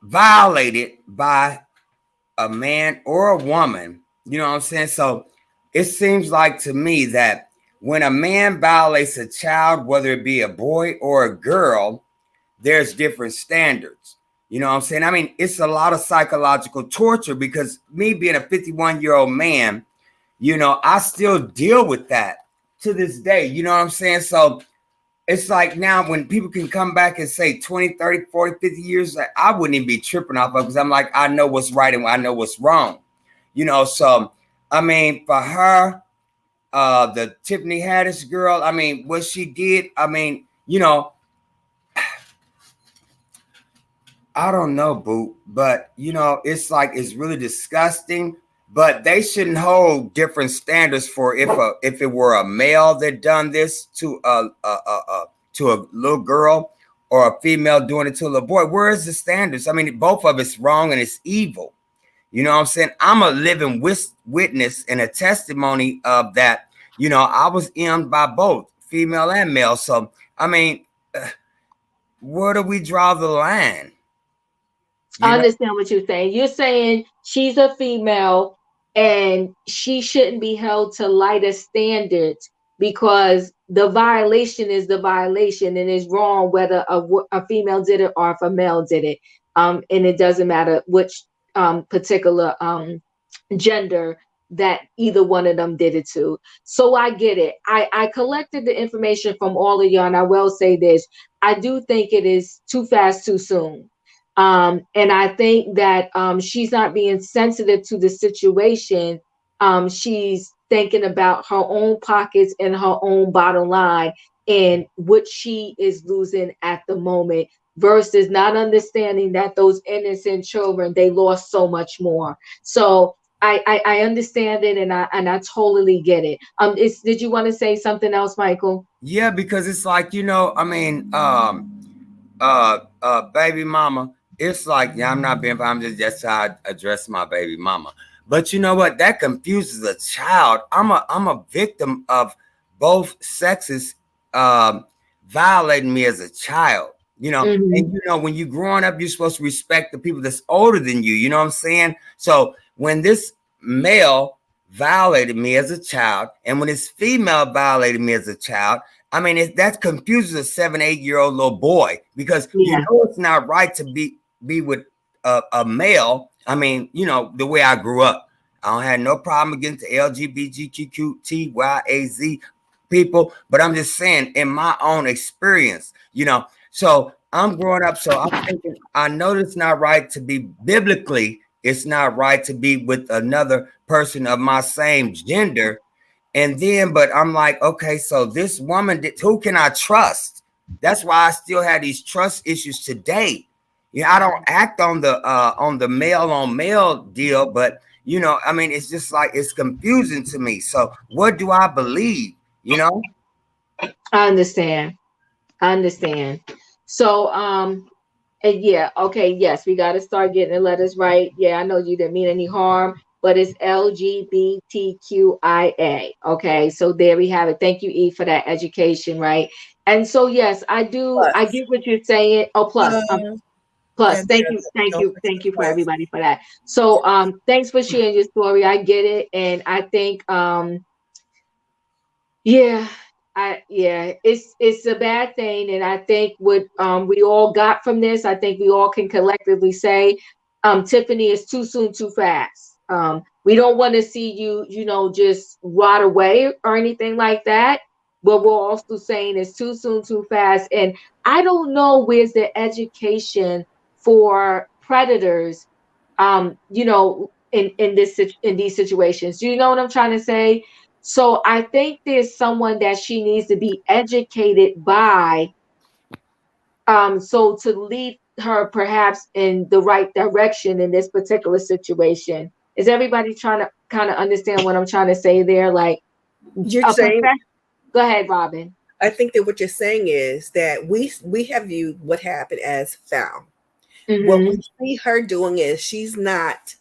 violated by a man or a woman, you know what I'm saying? So it seems like to me that when a man violates a child, whether it be a boy or a girl, there's different standards. You know what I'm saying? I mean, it's a lot of psychological torture because me being a 51-year-old man, I still deal with that to this day. You know what I'm saying? So it's like now when people can come back and say 20, 30, 40, 50 years, I wouldn't even be tripping off of because I'm like, I know what's right and I know what's wrong. So I mean, for her, the Tiffany Haddish girl, I mean, what she did, I mean, I don't know, boo, but it's like it's really disgusting. But they shouldn't hold different standards for if it were a male that done this to a little girl or a female doing it to a little boy. Where is the standards? I mean, both of it's wrong and it's evil. You know what I'm saying? I'm a living witness and a testimony of that. I was in by both female and male. So I mean, where do we draw the line? I You know? understand what you're saying. You're saying she's a female and she shouldn't be held to lighter standards because the violation is the violation and it's wrong whether a female did it or if a male did it. And it doesn't matter which particular gender that either one of them did it to. So I get it. I collected the information from all of y'all, and I will say this. I do think it is too fast, too soon. And I think that she's not being sensitive to the situation. She's thinking about her own pockets and her own bottom line and what she is losing at the moment versus not understanding that those innocent children, they lost so much more. So I understand it and I totally get it. Did you want to say something else, Michael? Yeah, because it's like, I mean, baby mama, it's like, yeah, I'm not being, I'm just how I address my baby mama. But you know what? That confuses a child. I'm a victim of both sexes violating me as a child. And Mm-hmm. when you're growing up, you're supposed to respect the people that's older than you. You know what I'm saying? So when this male violated me as a child, and when this female violated me as a child, I mean, that confuses a 7, 8-year-old little boy because Yeah. it's not right to be with a male. I mean, the way I grew up, I don't have no problem against the LGBTQTYAZ people, but I'm just saying in my own experience, So I'm growing up, so I'm thinking I know it's not right to be biblically. It's not right to be with another person of my same gender. And then, but I'm like, okay, so this woman, who can I trust? That's why I still have these trust issues today. I don't act on the male on male deal, but I mean, it's just like it's confusing to me. So what do I believe? I understand. I understand. So, and yeah, okay, yes, we got to start getting the letters right. Yeah, I know you didn't mean any harm, but it's LGBTQIA. Okay, so there we have it. Thank you, E, for that education, right? And so, yes, I Plus, get what you're saying. Oh, plus, plus, and thank you, thank don't you, forget thank the you for plus. everybody for that. So, thanks for sharing your story. I get it, and I think, yeah, it's a bad thing, and I think what we all got from this, I think we all can collectively say, Tiffany, is too soon, too fast. We don't want to see you, just rot away or anything like that. But we're also saying it's too soon, too fast. And I don't know where's the education for predators, in these situations. Do you know what I'm trying to say? So I think there's someone that she needs to be educated by, so to lead her perhaps in the right direction in this particular situation. Is everybody trying to kind of understand what I'm trying to say there? Like You're saying, go ahead, Robin. I think that what you're saying is that we have viewed what happened as foul. What we see her doing is she's not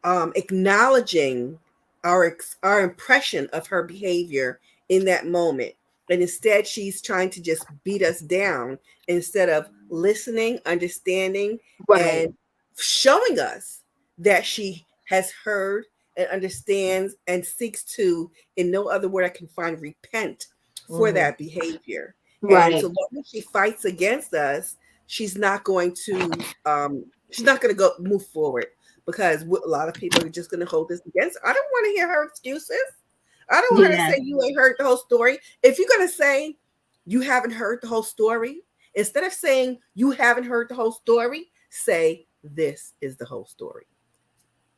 acknowledging our impression of her behavior in that moment. And instead, she's trying to just beat us down instead of listening, understanding, and showing us that she has heard and understands and seeks to, in no other word I can find, repent for that behavior. Right. And so when she fights against us, she's not going to go move forward, because a lot of people are just going to hold this against her. I don't want to hear her excuses. I don't want her to say you ain't heard the whole story. If you're going to say you haven't heard the whole story, instead of saying you haven't heard the whole story, say this is the whole story.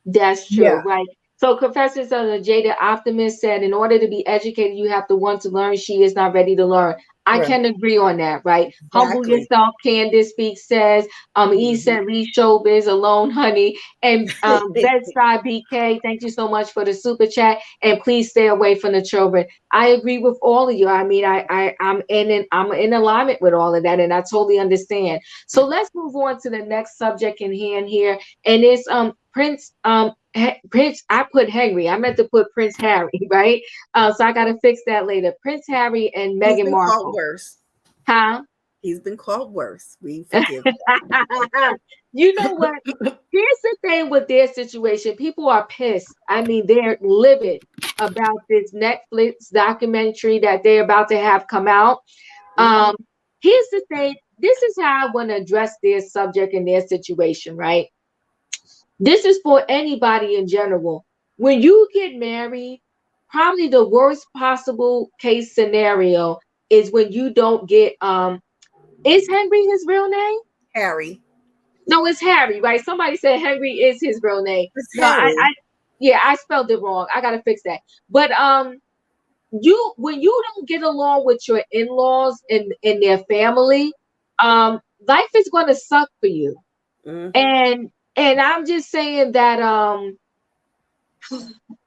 That's true, right? So Confessor Jada Optimist said, in order to be educated, you have to want to learn. She is not ready to learn. I can agree on that, right? Exactly. Humble yourself, Candace Speak says. E said, leave showbiz alone, honey. And Bedside BK, thank you so much for the super chat. And please stay away from the children. I agree with all of you. I mean, I'm in alignment with all of that, and I totally understand. So let's move on to the next subject in hand here, and it's Prince. Prince, I put Henry. I meant to put Prince Harry, right? So I got to fix that later. Prince Harry and Meghan Markle. Called worse. Huh? He's been called worse. We forgive. You know what? Here's the thing with their situation. People are pissed. I mean, they're livid about this Netflix documentary that they're about to have come out. Here's the thing. This is how I want to address their subject and their situation, right? This is for anybody in general. When you get married, probably the worst possible case scenario is when you don't get, is Henry his real name? Harry. No, it's Harry, right? Somebody said Henry is his real name. No, I spelled it wrong. I gotta fix that. But when you don't get along with your in-laws and their family, life is gonna suck for you. And I'm just saying that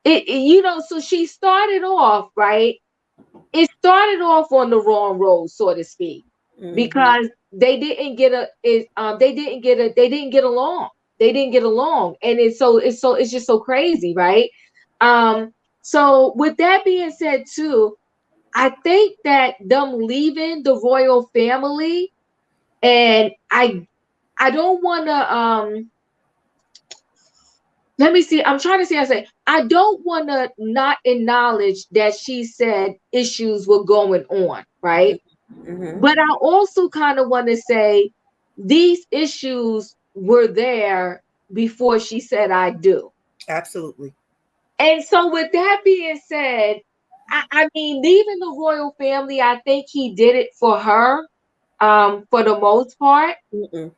so she started off, right? It started off on the wrong road, so to speak, because they didn't get along. They didn't get along, and it's just so crazy, right? So with that being said, too, I think that them leaving the royal family, and I don't want to let me see. I'm trying to see. I don't want to not acknowledge that she said issues were going on, right? But I also kind of want to say these issues were there before she said I do. Absolutely. And so with that being said, I mean, leaving the royal family, I think he did it for her, for the most part. You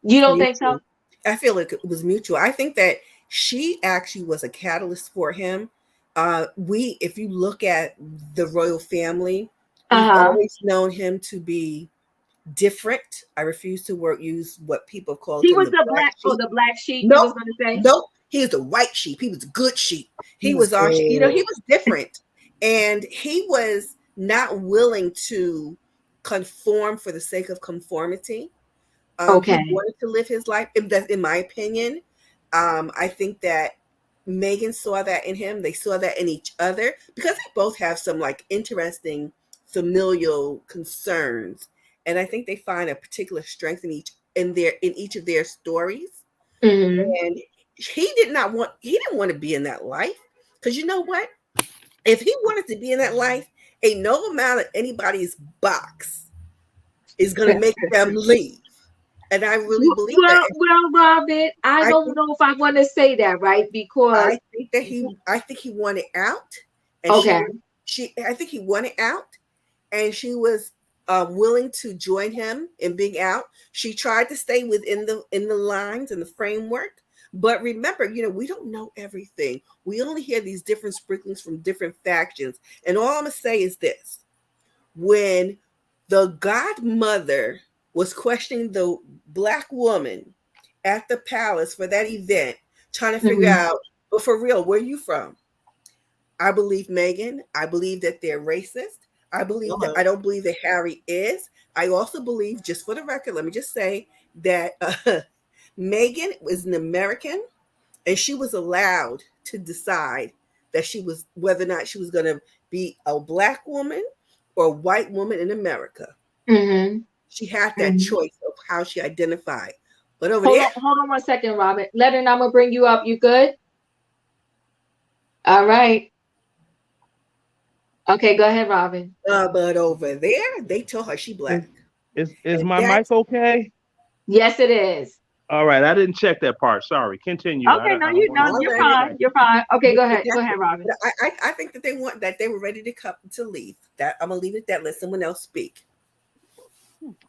don't think so? I feel like it was mutual. I think that she actually was a catalyst for him. If you look at the royal family, we've always known him to be different. I refuse to use what people call. He was the black sheep. No, I was going to say. No, he was the white sheep. He was a good sheep. He was our sheep. He was different, and he was not willing to conform for the sake of conformity. He wanted to live his life. In my opinion, I think that Meghan saw that in him. They saw that in each other, because they both have some like interesting familial concerns, and I think they find a particular strength in each of their stories. And he didn't want to be in that life, because you know what? If he wanted to be in that life, ain't no amount of anybody's box is going to make them leave. And I really believe Well, that. well, Robin, I I don't think, know if I want to say that, right? Because I think he wanted out, and okay, I think he wanted out, and she was willing to join him in being out. She tried to stay within the lines and the framework. But remember, we don't know everything. We only hear these different sprinklings from different factions. And all I'm gonna say is this: when the godmother was questioning the Black woman at the palace for that event, trying to figure out, but for real, where are you from? I believe Meghan. I believe that they're racist. I don't believe that Harry is. I also believe, just for the record, let me just say that Meghan was an American, and she was allowed to decide that whether or not she was going to be a Black woman or a white woman in America. She had that choice of how she identified. But over there, hold on 1 second, Robin. Leonard, I'm gonna bring you up. You good? All right. Okay, go ahead, Robin. but over there, they told her she Black. Is my mic okay? Yes, it is. All right, I didn't check that part. Sorry. Continue. Okay, you're fine. You're fine. Okay, go ahead. Go ahead, Robin. I think that they were ready to leave. That I'm gonna leave it at that. Let someone else speak.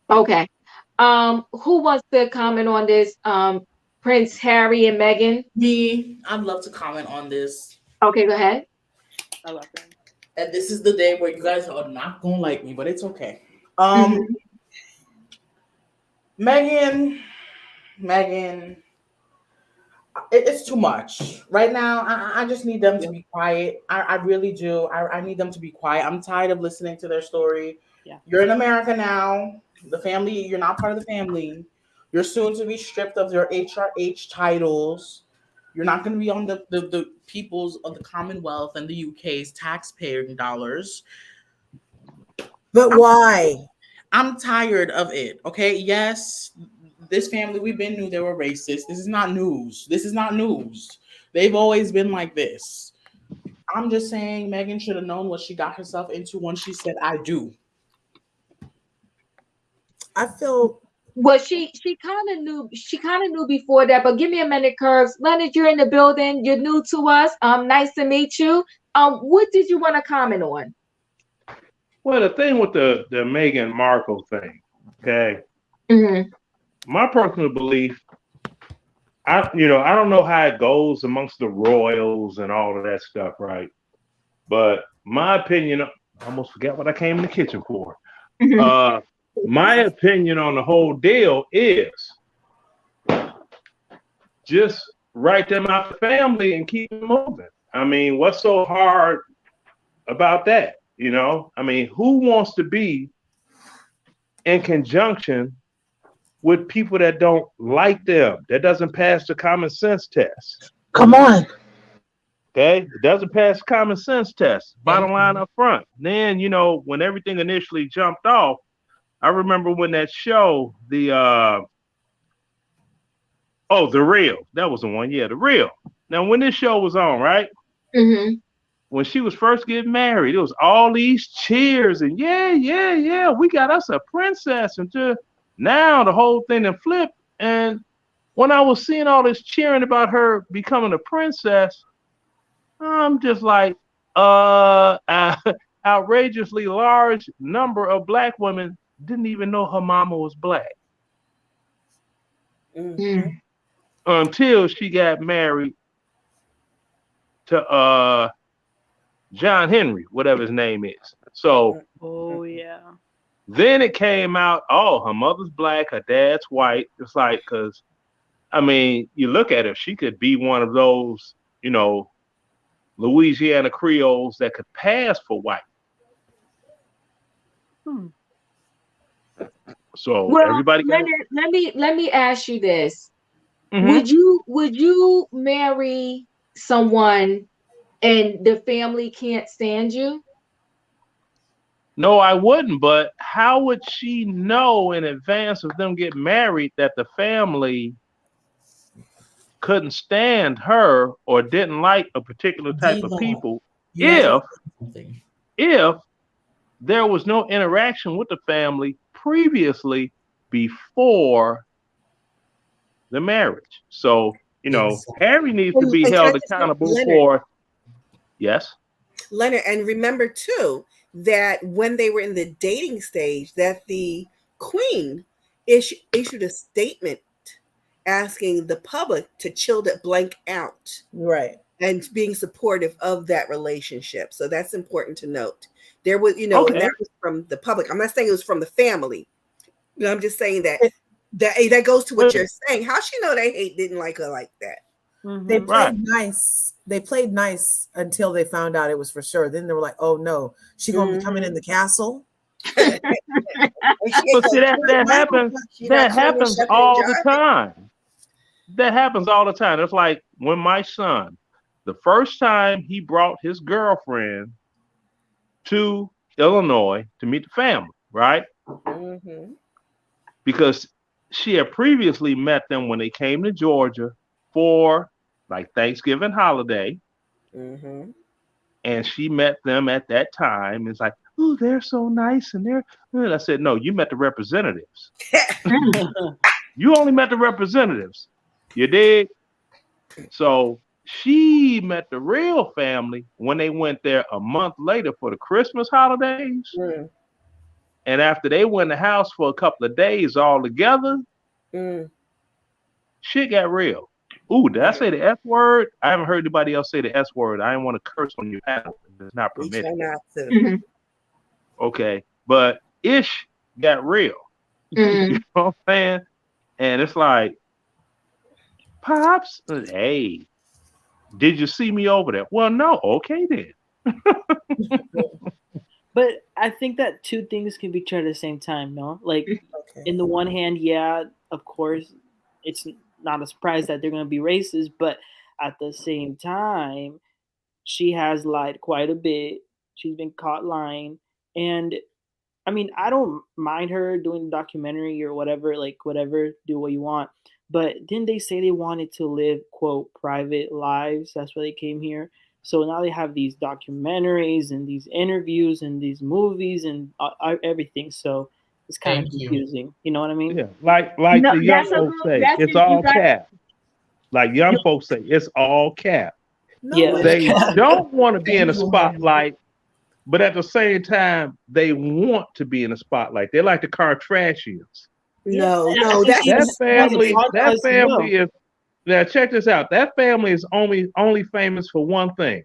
Okay. Who wants to comment on this? Prince Harry and Meghan? Me, I'd love to comment on this. Okay, go ahead. I love that. And this is the day where you guys are not gonna like me, but it's okay. Meghan, it's too much right now. I just need them to be quiet. I really do. I need them to be quiet. I'm tired of listening to their story. Yeah. You're in America now. The family, you're not part of the family. You're soon to be stripped of your HRH titles. You're not going to be on the people's of the Commonwealth and the UK's taxpayer dollars. But why? I'm tired of it. Okay. Yes, this family, we knew they were racist. This is not news. They've always been like this. I'm just saying Meghan should have known what she got herself into when she said, I do. I feel well, she kind of knew before that, but give me a minute, Curves. Leonard, you're in the building. You're new to us. Nice to meet you. What did you want to comment on? Well, the thing with the Meghan Markle thing, okay. My personal belief, I don't know how it goes amongst the royals and all of that stuff, right? But my opinion, I almost forgot what I came in the kitchen for. My opinion on the whole deal is just write them out the family and keep them moving. I mean, what's so hard about that? I mean, who wants to be in conjunction with people that don't like them, that doesn't pass the common sense test? Come on. Okay, it doesn't pass the common sense test. Bottom line up front. Then, when everything initially jumped off, I remember when that show, The Real, that was the one. Yeah, The Real. Now, when this show was on, right? When she was first getting married, it was all these cheers and yeah, we got us a princess. And now the whole thing then flipped. And when I was seeing all this cheering about her becoming a princess, I'm just like, outrageously large number of Black women didn't even know her mama was Black. Until she got married to John Henry, whatever his name is. So then it came out, her mother's Black, her dad's white. It's like, because I mean, you look at her, she could be one of those, Louisiana Creoles that could pass for white. So everybody got... let me ask you this. Would you marry someone and the family can't stand you? No, I wouldn't. But how would she know in advance of them getting married that the family couldn't stand her or didn't like a particular type of people if there was no interaction with the family previously before the marriage. So, Exactly. Harry needs to be And held can I just say, accountable Leonard, for, yes. Leonard, and remember too that when they were in the dating stage, that the Queen issued a statement asking the public to chill that blank out Right. and being supportive of that relationship. So that's important to note. There was, and Okay. that was from the public. I'm not saying it was from the family. I'm just saying that It- that goes to what you're saying. How she know they didn't like her like that? They Mhm. played nice. They played nice until they found out it was for sure. Then they were like, "Oh no, she gonna be coming in the castle." But see, that happens. That happens all the time. That happens all the time. It's like when my son, the first time he brought his girlfriend to Illinois to meet the family, right? Mm-hmm. Because she had previously met them when they came to Georgia for like Thanksgiving holiday, Mm-hmm. and she met them at that time. It's like, oh, they're so nice, and they're. And I said, no, you met the representatives. You only met the representatives. You dig? So she met the real family when they went there a month later for the Christmas holidays. Mm. And after they went in the house for a couple of days all together, shit got real. Ooh, did I say the F word? I haven't heard anybody else say the S word. I didn't want to curse on your panel. It's not We try permitted. not to. Okay. But ish got real. You know what I'm saying? And it's like, Pops, hey, did you see me over there? Well, no. Okay, then. But I think that two things can be true at the same time, no? Like, Okay. in the one hand, yeah, of course, it's not a surprise that they're going to be racist, but at the same time, she has lied quite a bit. She's been caught lying. And I mean, I don't mind her doing the documentary or whatever, like, whatever, do what you want. But didn't they say they wanted to live, quote, private lives? That's why they came here. So now they have these documentaries and these interviews and these movies and everything. So it's kind of confusing. You know what I mean? Yeah, like No, the young that's a folks good. say, That's it's it. You all got. cap. Like young folks say, it's all cap. No, Yeah. it's They not. don't want to be in the spotlight, but at the same time, they want to be in the spotlight. They're like the Kardashians. No, And I no, think that's That it's on the that podcast as family is now check this out. That family is only famous for one thing.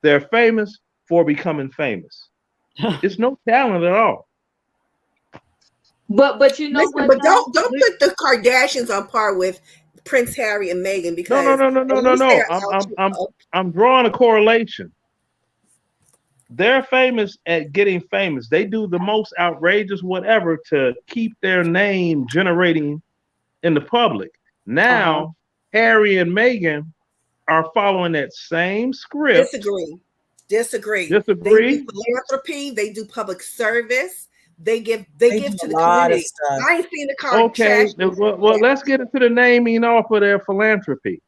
They're famous for becoming famous. well. It's no talent at all. But you know listen, what but though? don't put the Kardashians on par with Prince Harry and Meghan No, because at least no. they're out. I'm drawing a correlation. They're famous at getting famous. They do the most outrageous whatever to keep their name generating in the public. Now, Harry and Meghan are following that same script. Disagree. They Disagree? do philanthropy. They do public service. They give They to do a the lot of community. stuff. I ain't seen the car Okay, trash. well, let's get into the naming off of their philanthropy.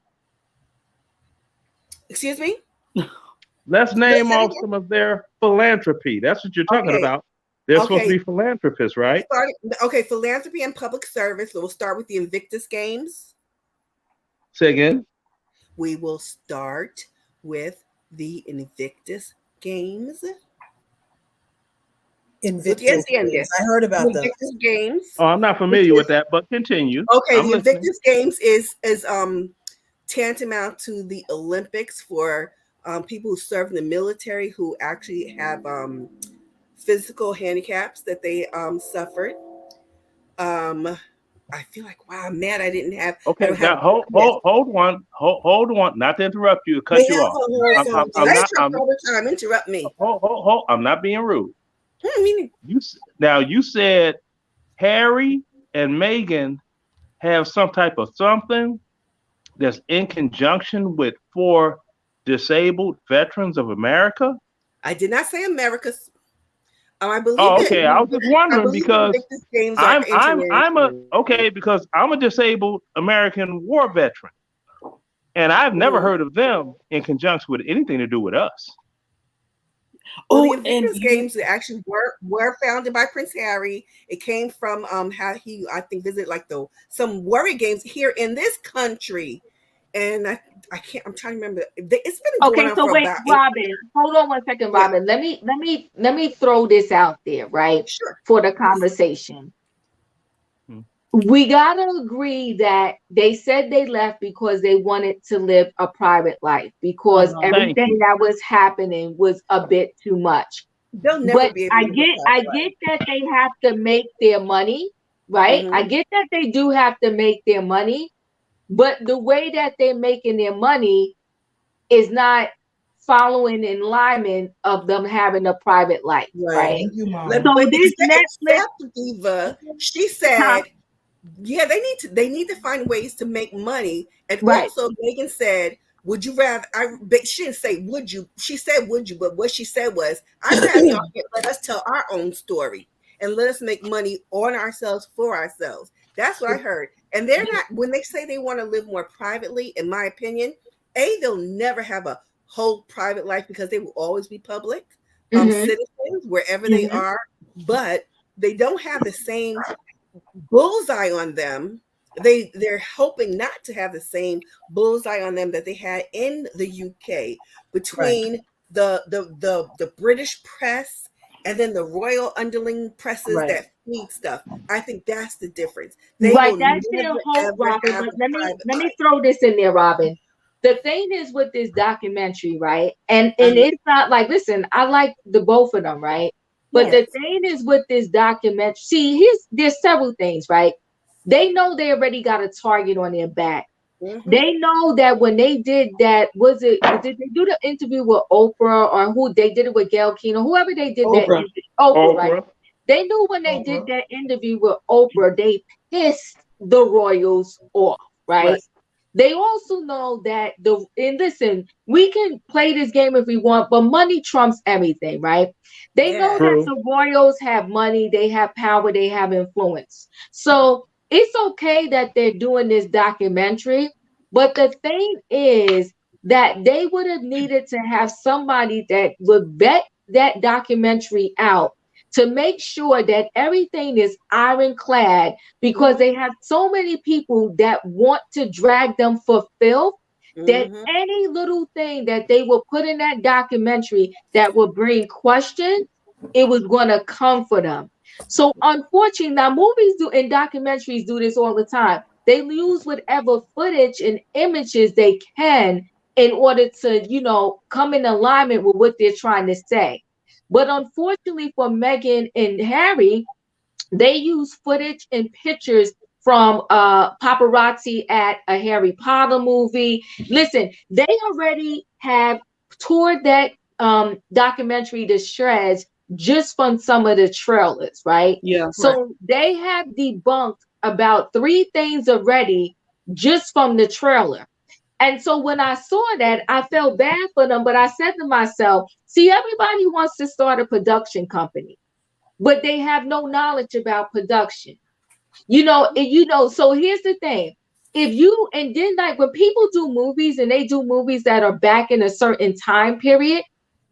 Excuse me? Let's name off some of their philanthropy. That's what you're talking Okay. about. They're supposed to Okay. be philanthropists, right? Philanthropy and public service. We'll start with the Invictus Games. Say again. We will start with the Invictus Games. Invictus. I heard about the Invictus Games. Oh, I'm not familiar with that, but continue. Okay, I'm the listening. Invictus Games is tantamount to the Olympics for people who serve in the military who actually have physical handicaps that they suffered. I feel like, wow, I'm mad I didn't have. Okay, now hold on. Not to interrupt you, to cut you off. Interrupt me. Hold. I'm not being rude. You said Harry and Meghan have some type of something that's in conjunction with 4 disabled veterans of America. I did not say America's. I believe. Oh, okay. I was just wondering because because I'm a disabled American war veteran, and I've never heard of them in conjunction with anything to do with us. Well, Oh, the Invictus Games actually were founded by Prince Harry. It came from how he, I think, visited like some Warrior Games here in this country, and I can't. I'm trying to remember. It's been going on so for wait, about Robin, hold on one second, Yeah. Robin. Let me throw this out there, right? Sure. For the conversation. We gotta agree that they said they left because they wanted to live a private life because everything that was happening was a bit too much. They'll never But be able to live a I private life. get that they have to make their money, right? I get that they do have to make their money, but the way that they're making their money is not following in alignment of them having a private life, right? Thank you, Mom. So this Netflix, except Diva, she said, yeah, they need to find ways to make money. And also Megan said, would you rather but she didn't say would you, she said would you, but what she said was, I'd rather y'all let us tell our own story and let us make money on ourselves for ourselves. That's what I heard. And they're not, when they say they want to live more privately, in my opinion, they'll never have a whole private life because they will always be public citizens wherever they are, but they don't have the same bullseye on them. They're hoping not to have the same bullseye on them that they had in the UK between the British press and then the royal underling presses that feed stuff. I think that's the difference. They will that's never, their hope, ever Robin. have But a let private me life. throw this in there, Robin. The thing is with this documentary, right? And it's not like, listen, I like the both of them, right? But the thing is with this documentary, see, there's several things, right? They know they already got a target on their back. They know that when they did that, did they do the interview with Oprah or who they did it with Gail Kino, whoever they did that interview, Oprah, right? They knew when they did that interview with Oprah, they pissed the royals off, right? They also know that and listen, we can play this game if we want, but money trumps everything, right? They know that the royals have money, they have power, they have influence. So it's okay that they're doing this documentary, but the thing is that they would have needed to have somebody that would vet that documentary out to make sure that everything is ironclad because they have so many people that want to drag them for filth that any little thing that they will put in that documentary that will bring questions, it was going to come for them. So unfortunately, now movies do and documentaries do this all the time. They use whatever footage and images they can in order to, come in alignment with what they're trying to say. But unfortunately for Meghan and Harry, they use footage and pictures from paparazzi at a Harry Potter movie. Listen, they already have toured that documentary to shreds just from some of the trailers, right? Yeah. So they have debunked about 3 things already just from the trailer. And so when I saw that, I felt bad for them, but I said to myself, see, everybody wants to start a production company, but they have no knowledge about production. So here's the thing. And then like when people do movies and they do movies that are back in a certain time period,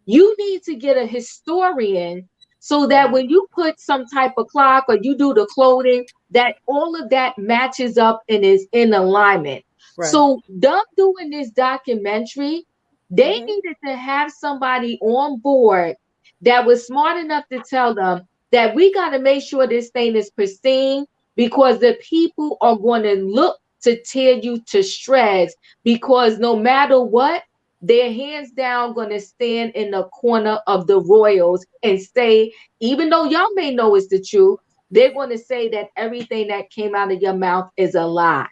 you need to get a historian so that when you put some type of clock or you do the clothing, that all of that matches up and is in alignment. So them doing this documentary, they needed to have somebody on board that was smart enough to tell them that we got to make sure this thing is pristine because the people are going to look to tear you to shreds because no matter what, they're hands down going to stand in the corner of the royals and say, even though y'all may know it's the truth, they're going to say that everything that came out of your mouth is a lie.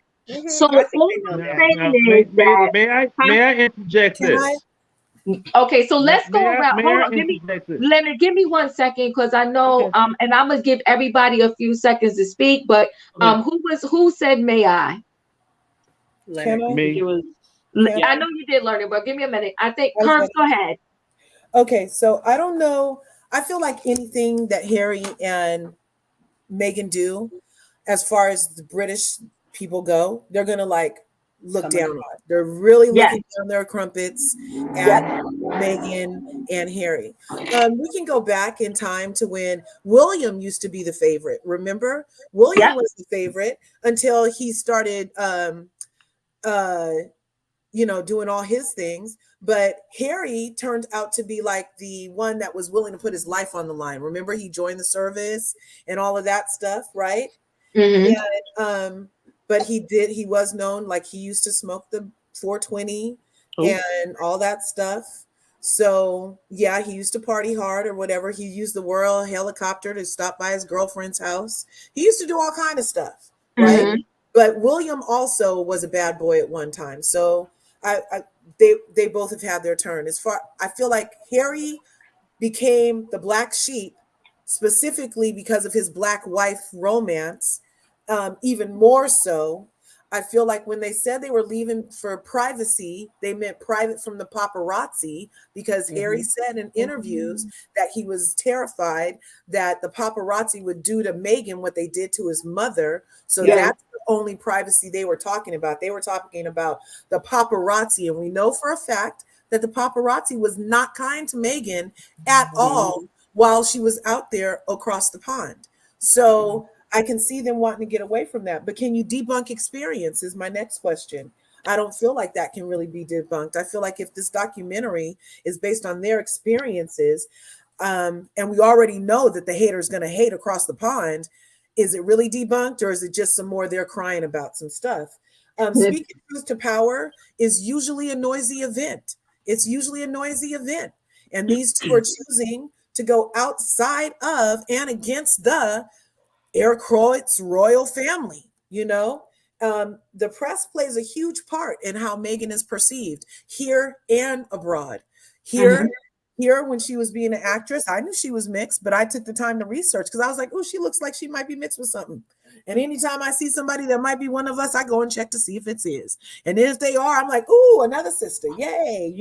So all I'm saying is that may I interject this? Okay, so let's go around. Hold on. Give me 1 second because I know and I'm gonna give everybody a few seconds to speak. But who said may I? Me. I know you did learn it, but give me a minute. I think Curves, go ahead. Okay, so I don't know. I feel like anything that Harry and Meghan do, as far as the British people go, they're gonna look down on. They're really Yes. looking down their crumpets at Meghan and Harry. We can go back in time to when William used to be the favorite. Remember, William was the favorite until he started, doing all his things. But Harry turned out to be like the one that was willing to put his life on the line. Remember, he joined the service and all of that stuff, right? And but he was known, like he used to smoke the 420 and all that stuff. So yeah, he used to party hard or whatever. He used the royal helicopter to stop by his girlfriend's house. He used to do all kind of stuff, right? But William also was a bad boy at one time. So they both have had their turn. I feel like Harry became the black sheep specifically because of his black wife romance. Even more so, I feel like when they said they were leaving for privacy, they meant private from the paparazzi, because Harry said in interviews that he was terrified that the paparazzi would do to Meghan what they did to his mother. So that's the only privacy they were talking about. They were talking about the paparazzi. And we know for a fact that the paparazzi was not kind to Meghan at all while she was out there across the pond. So I can see them wanting to get away from that. But can you debunk experience is my next question. I don't feel like that can really be debunked. I feel like if this documentary is based on their experiences, and we already know that the hater is going to hate across the pond, is it really debunked, or is it just some more they're crying about some stuff? Speaking truth to power is usually a noisy event. It's usually a noisy event. And these two are choosing to go outside of and against the air quotes royal family. The press plays a huge part in how Meghan is perceived here and abroad. Here when she was being an actress, I knew she was mixed, but I took the time to research because I was like, oh, she looks like she might be mixed with something. And anytime I see somebody that might be one of us, I go and check to see if it is. And if they are, I'm like, oh, another sister, yay,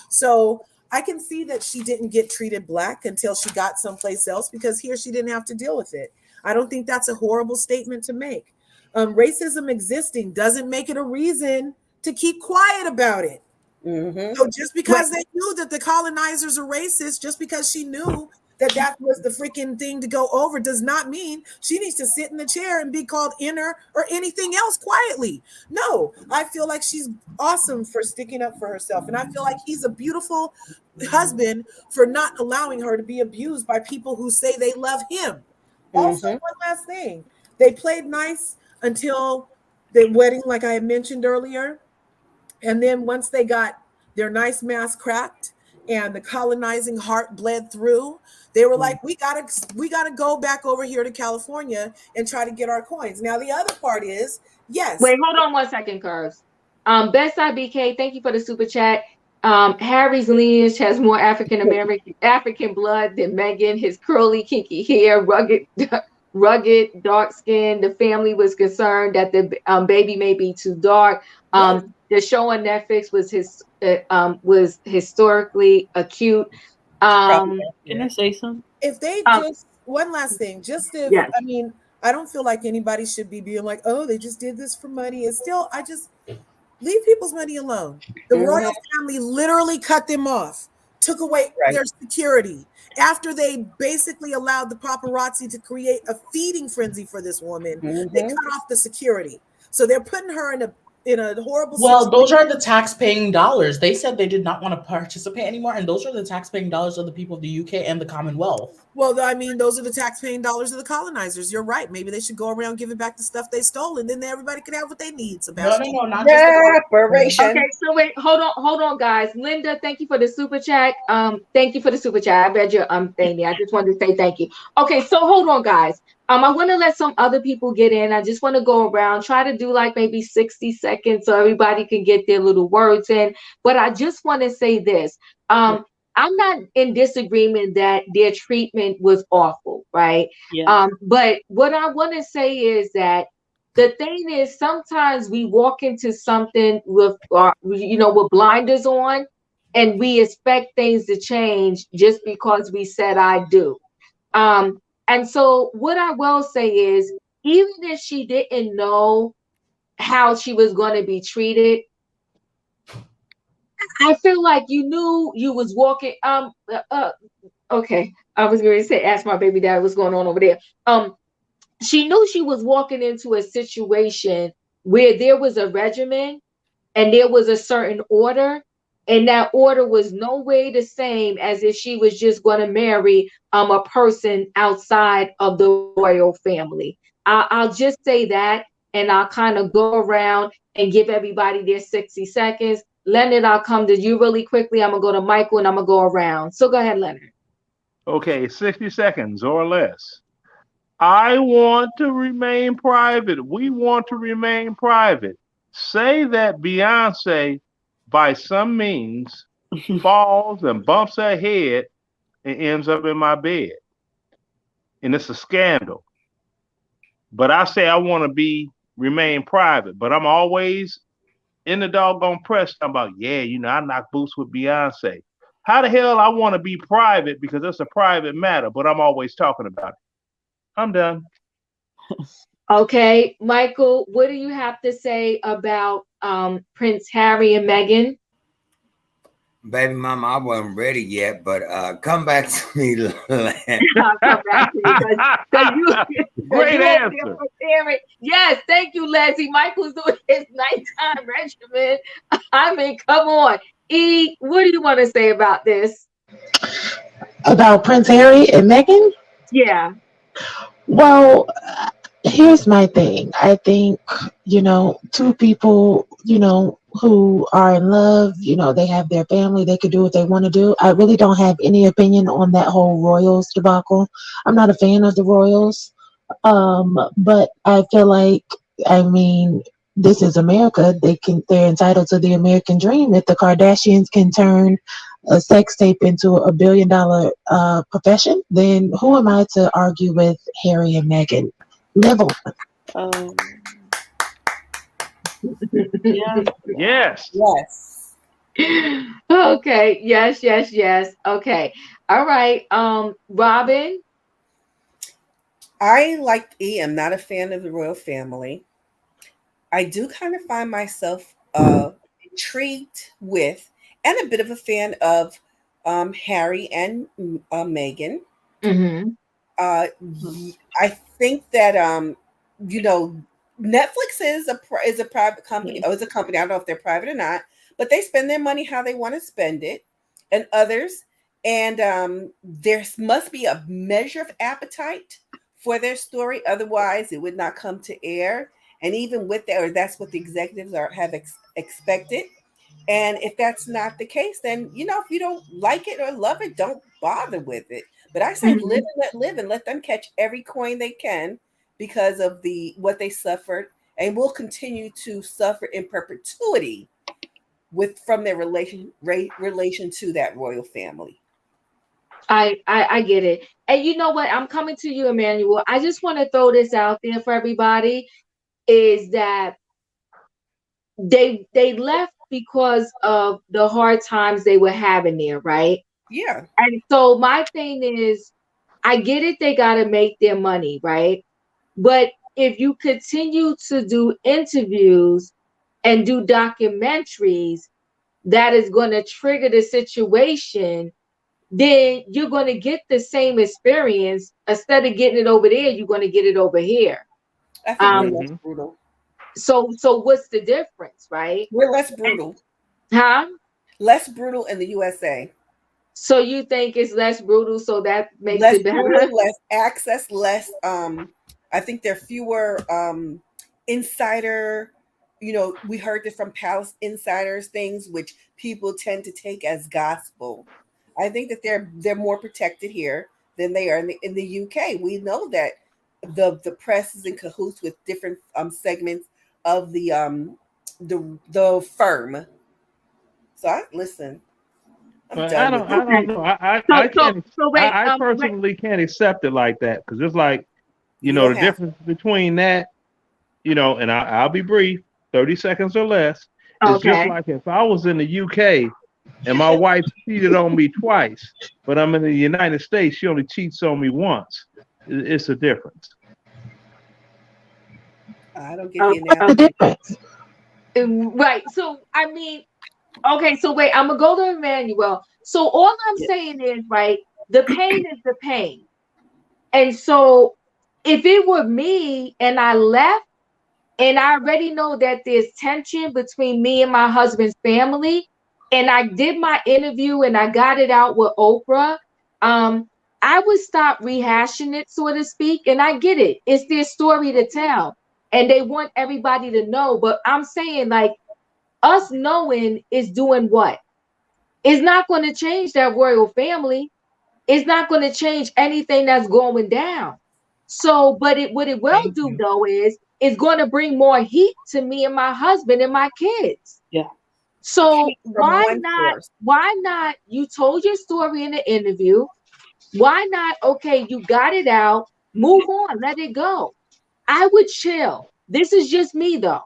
So I can see that she didn't get treated black until she got someplace else, because here she didn't have to deal with it. I don't think that's a horrible statement to make. Racism existing doesn't make it a reason to keep quiet about it. So just because they knew that the colonizers are racist, just because she knew that was the freaking thing to go over, does not mean she needs to sit in the chair and be called inner or anything else quietly. No, I feel like she's awesome for sticking up for herself. And I feel like he's a beautiful husband for not allowing her to be abused by people who say they love him. Also, one last thing. They played nice until the wedding, like I had mentioned earlier. And then once they got their nice mask cracked and the colonizing heart bled through, they were like, we gotta go back over here to California and try to get our coins. Now, the other part is, yes. Wait, hold on 1 second, Curves. Best IBK, thank you for the super chat. Harry's lineage has more African blood than Meghan. His curly, kinky hair, rugged, dark skin. The family was concerned that the baby may be too dark. The show on Netflix was historically acute. Can I say something? If they just one last thing, I mean, I don't feel like anybody should be being like, oh, they just did this for money. It's still, I just leave people's money alone. The royal family literally cut them off, took away their security after they basically allowed the paparazzi to create a feeding frenzy for this woman. They cut off the security, so they're putting her in a horrible situation. Those are the tax-paying dollars. They said they did not want to participate anymore, and those are the tax-paying dollars of the people of the UK and the Commonwealth. Well, I mean, those are the tax-paying dollars of the colonizers. You're right. Maybe they should go around giving back the stuff they stole, and then everybody can have what they need. Sebastian. No, not just reparation. Okay, so wait, hold on, guys. Linda, thank you for the super chat. Thank you for the super chat. I read your thing there. I just wanted to say thank you. Okay, so hold on, guys. I want to let some other people get in. I just want to go around, try to do like maybe 60 seconds so everybody can get their little words in. But I just want to say this. I'm not in disagreement that their treatment was awful, right? Yeah. But what I want to say is that the thing is, sometimes we walk into something with blinders on, and we expect things to change just because we said I do. And so what I will say is, even if she didn't know how she was going to be treated. I feel like you knew you was walking. Okay, I was going to say, ask my baby dad what's going on over there. She knew she was walking into a situation where there was a regimen and there was a certain order, and that order was no way the same as if she was just going to marry a person outside of the royal family. I'll just say that, and I'll kind of go around and give everybody their 60 seconds. Leonard, I'll come to you really quickly. I'm gonna go to Michael and I'm gonna go around. So go ahead, Leonard. Okay, 60 seconds or less. I want to remain private. We want to remain private. Say that Beyonce, by some means, falls and bumps her head and ends up in my bed. And it's a scandal. But I say I want to remain private. But I'm always in the doggone press talking about, yeah, I knock boots with Beyonce. How the hell I want to be private because it's a private matter, but I'm always talking about it. I'm done. Okay, Michael, what do you have to say about Prince Harry and Meghan? Baby mama, I wasn't ready yet, but come back to me, Lance. I'll come back to you because Great answer. Yes, thank you, Leslie. Michael's doing his nighttime regimen. I mean, come on. E, what do you want to say about this? About Prince Harry and Meghan? Yeah. Well, here's my thing. I think, two people, who are in love, they have their family, they could do what they want to do. I really don't have any opinion on that whole Royals debacle. I'm not a fan of the Royals. But I feel like, this is America. They're entitled to the American dream. If the Kardashians can turn a sex tape into $1 billion profession, then who am I to argue with Harry and Meghan? Live on. Yeah. Yes. Yes. Okay. Yes. Okay. All right. Robin. I, like E, am not a fan of the royal family. I do kind of find myself intrigued with and a bit of a fan of Harry and Meghan. Mm-hmm. I think that Netflix is a private company. Oh, it's a company. I don't know if they're private or not, but they spend their money how they want to spend it, and others. And there must be a measure of appetite for their story. Otherwise, it would not come to air. And even with that, or that's what the executives have expected. And if that's not the case, then, if you don't like it or love it, don't bother with it. But I say live and let live, and let them catch every coin they can because of what they suffered and will continue to suffer in perpetuity from their relation to that royal family. I get it. And you know what? I'm coming to you, Emmanuel. I just want to throw this out there for everybody, is that they left because of the hard times they were having there, right? Yeah. And so my thing is, I get it, they got to make their money, right? But if you continue to do interviews and do documentaries that is going to trigger the situation, then you're going to get the same experience. Instead of getting it over there, you're going to get it over here. I think we're less brutal. So what's the difference, right? We're less brutal. Huh? Less brutal in the USA. So you think it's less brutal, so that makes less it better? Brutal, less access, less I think there are fewer insider, we heard this from palace insiders, things which people tend to take as gospel. I think that they're more protected here than they are in the UK. We know that the press is in cahoots with different segments of the firm. So listen. I don't know. I personally can't accept it like that, because it's like, the difference between that, and I'll be brief, 30 seconds or less. It's just like if I was in the UK and my wife cheated on me twice, but I'm in the United States, she only cheats on me once. It's a difference. I don't get the What's the analogy. difference? Right. So I mean, okay, so wait, I'm gonna go to Emmanuel. So all I'm Yeah. saying is, right, the pain is the pain. And so if it were me and I left, and I already know that there's tension between me and my husband's family, and I did my interview and I got it out with Oprah, um, I would stop rehashing it, so to speak. And I get it. It's their story to tell. And they want everybody to know. But I'm saying, like, us knowing is doing what? It's not going to change that royal family. It's not going to change anything that's going down. So, but it what it will Thank do you. though is it's going to bring more heat to me and my husband and my kids. Yeah. So Heat from one source. why not you told your story in the interview? Why not? Okay, you got it out. Move on, let it go. I would chill. This is just me though.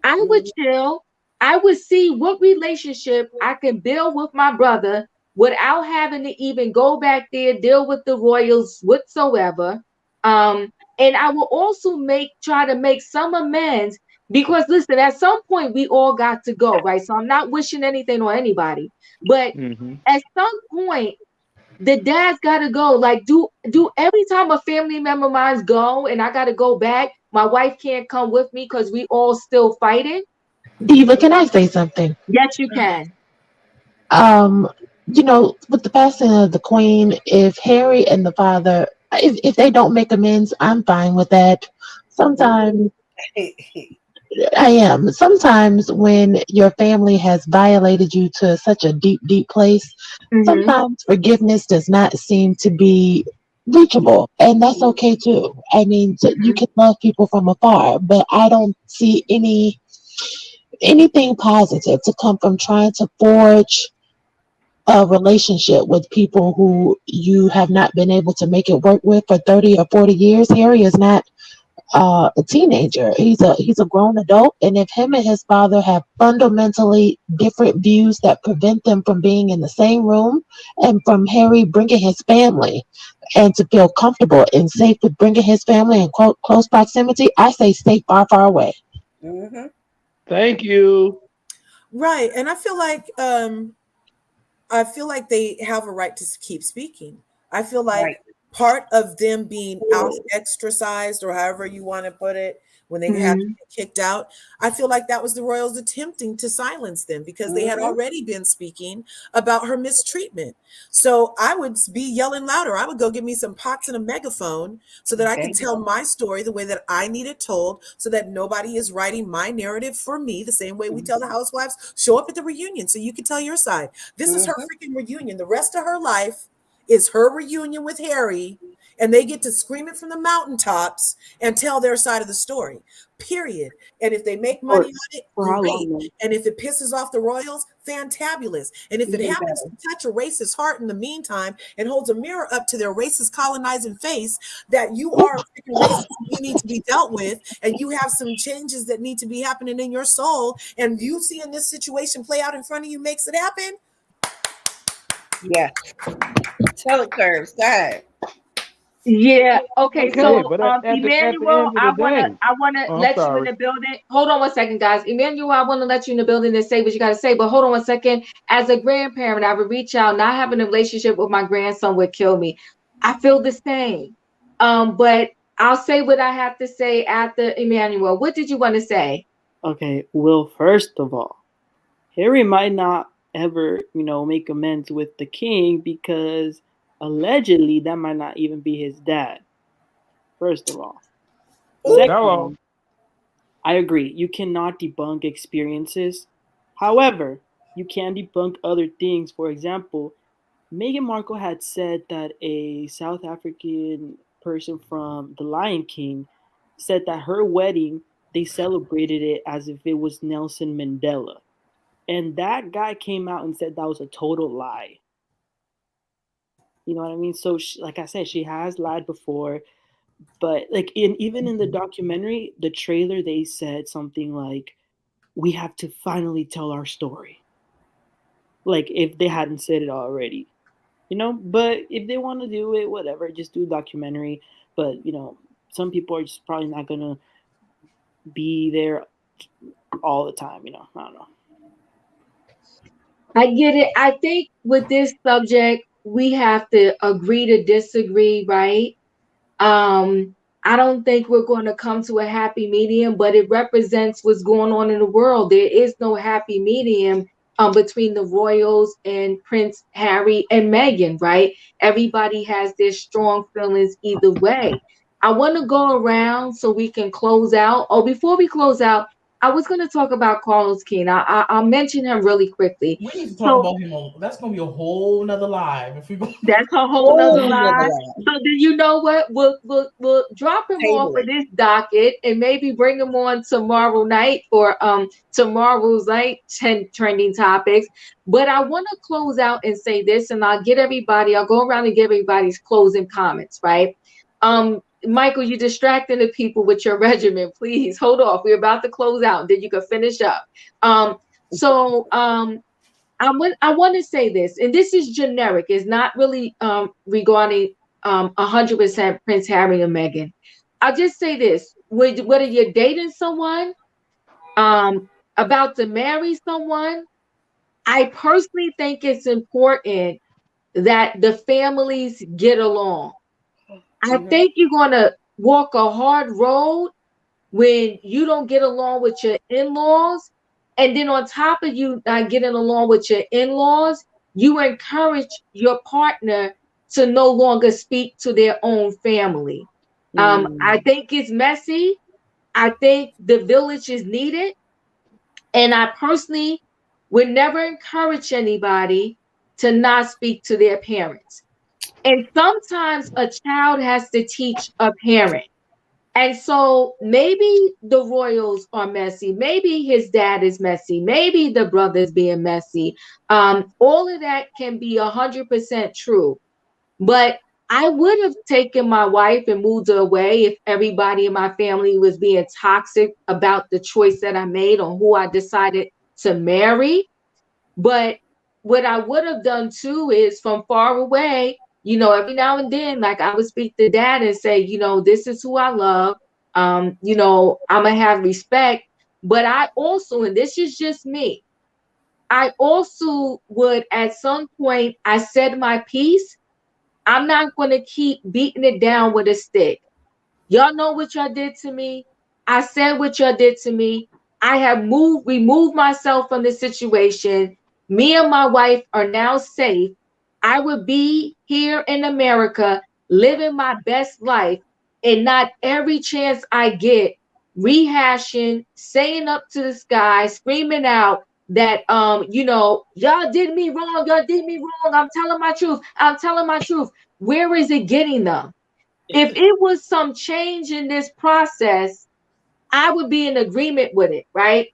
I would Mhm. chill. I would see what relationship I can build with my brother without having to even go back there, deal with the royals whatsoever. Um, and I will also try to make some amends because listen, at some point we all got to go, right? So I'm not wishing anything on anybody, but Mm-hmm. at some point the dad's gotta go. Like, do every time a family member of mine's go and I gotta go back, my wife can't come with me because we all still fighting. Diva, can I say something? Yes, you can. Um, with the passing of the Queen, if Harry and the father, if they don't make amends, I'm fine with that. Sometimes I am. Sometimes when your family has violated you to such a deep, deep place, Mm-hmm. sometimes forgiveness does not seem to be reachable, and that's okay too. I mean, you Mm-hmm. can love people from afar, but I don't see anything positive to come from trying to forge a relationship with people who you have not been able to make it work with for 30 or 40 years. Harry is not a teenager. He's a grown adult, and if him and his father have fundamentally different views that prevent them from being in the same room, and from Harry bringing his family, and to feel comfortable and safe with bringing his family in close proximity, I say stay far, far away. Mhm. Thank you. Right. And I feel like they have a right to keep speaking. I feel Right. like part of them being out extracized, or however you want to put it, when they had to Mm-hmm. get kicked out, I feel like that was the royals attempting to silence them because they had Mhm. already been speaking about her mistreatment. So I would be yelling louder. I would go get me some pots and a megaphone so that I There could you tell go. my story the way that I need it told, so that nobody is writing my narrative for me the same way we tell the housewives, show up at the reunion so you can tell your side. This is her Mhm. freaking reunion. The rest of her life is her reunion with Harry, and they get to scream it from the mountaintops and tell their side of the story. Period. And if they make money For on it, for how great. long though? And if it pisses off the royals, fantabulous. And if it Even happens better. to touch a racist heart in the meantime and holds a mirror up to their racist colonizing face that you are a freaking racist and you need to be dealt with, and you have some changes that need to be happening in your soul, and you seeing this situation play out in front of you makes it happen. Yeah. Tell it, Curves. Go ahead. Yeah. Okay. Okay, So, but at the Emmanuel, end of the I day, wanna oh, I'm let you in sorry. the building. Hold on one second, guys. Emmanuel, I want to let you in the building and say what you got to say. But hold on one second. As a grandparent, I would reach out. Not having a relationship with my grandson would kill me. I feel the same. But I'll say what I have to say after Emmanuel. What did you want to say? Okay, well, first of all, Harry might not ever, make amends with the king because allegedly that might not even be his dad. First of all. Ooh, Second of Hello. all, I agree. You cannot debunk experiences. However, you can debunk other things. For example, Meghan Markle had said that a South African person from The Lion King said that her wedding, they celebrated it as if it was Nelson Mandela. And that guy came out and said that was a total lie. You know what I mean? So, like I said, she has lied before. But like even in the documentary, the trailer, they said something like, "We have to finally tell our story." Like if they hadn't said it already, But if they want to do it, whatever, just do a documentary. But some people are just probably not gonna be there all the time. I don't know. I get it. I think with this subject, we have to agree to disagree, right? I don't think we're going to come to a happy medium, but it represents what's going on in the world. There is no happy medium between the royals and Prince Harry and Meghan, right? Everybody has their strong feelings either way. I want to go around so we can close out. Oh, before we close out, I was going to talk about Carlos King. I'll mention him really quickly. We need to talk about him. That's going to be a whole nother live. If we go, that's a whole nother live. So then you know what? We'll drop him off of this docket and maybe bring him on tomorrow night for tomorrow's night 10 trending topics. But I want to close out and say this, and I'll go around and give everybody's closing comments, right? Michael, you're distracting the people with your regimen. Please hold off. We're about to close out. Then you can finish up. I want to say this, and this is generic. It's not really regarding 100% Prince Harry and Meghan. I'll just say this: whether you're dating someone, about to marry someone, I personally think it's important that the families get along. I think you're going to walk a hard road when you don't get along with your in-laws. And then on top of you not getting along with your in-laws, you encourage your partner to no longer speak to their own family. I think it's messy. I think the village is needed. And I personally would never encourage anybody to not speak to their parents. And sometimes a child has to teach a parent. And so maybe the royals are messy. Maybe his dad is messy. Maybe the brother's being messy. All of that can be 100% true. But I would have taken my wife and moved her away if everybody in my family was being toxic about the choice that I made on who I decided to marry. But what I would have done too is from far away, every now and then, like I would speak to dad and say, this is who I love. I'm going to have respect. But I also, and this is just me, I also would at some point, I said my piece. I'm not going to keep beating it down with a stick. Y'all know what y'all did to me. I said what y'all did to me. I have removed myself from the situation. Me and my wife are now safe. I would be here in America living my best life, and not every chance I get rehashing, saying up to the sky, screaming out that y'all did me wrong. Y'all did me wrong. I'm telling my truth. I'm telling my truth. Where is it getting them? If it was some change in this process, I would be in agreement with it, right?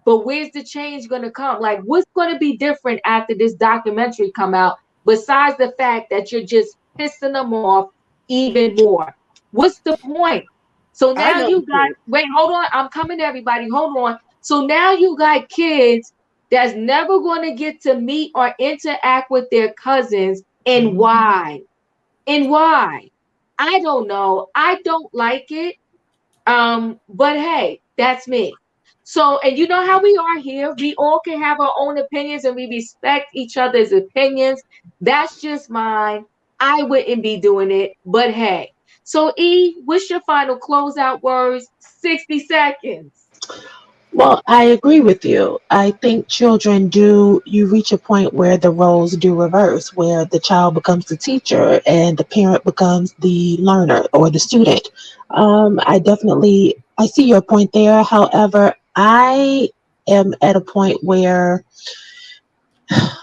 But where's the change going to come? Like, what's going to be different after this documentary come out? Besides the fact that you're just pissing them off even more. What's the point? So now you got, wait, hold on. I'm coming to everybody. Hold on. So now you got kids that's never going to get to meet or interact with their cousins. And why? And why? I don't know. I don't like it. But hey, that's me. So, and you know how we are here. We all can have our own opinions and we respect each other's opinions. That's just mine. I wouldn't be doing it, but hey. So, E, what's your final closeout words? 60 seconds. Well, I agree with you. I think you reach a point where the roles do reverse, where the child becomes the teacher and the parent becomes the learner or the student. I see your point there. However, I am at a point where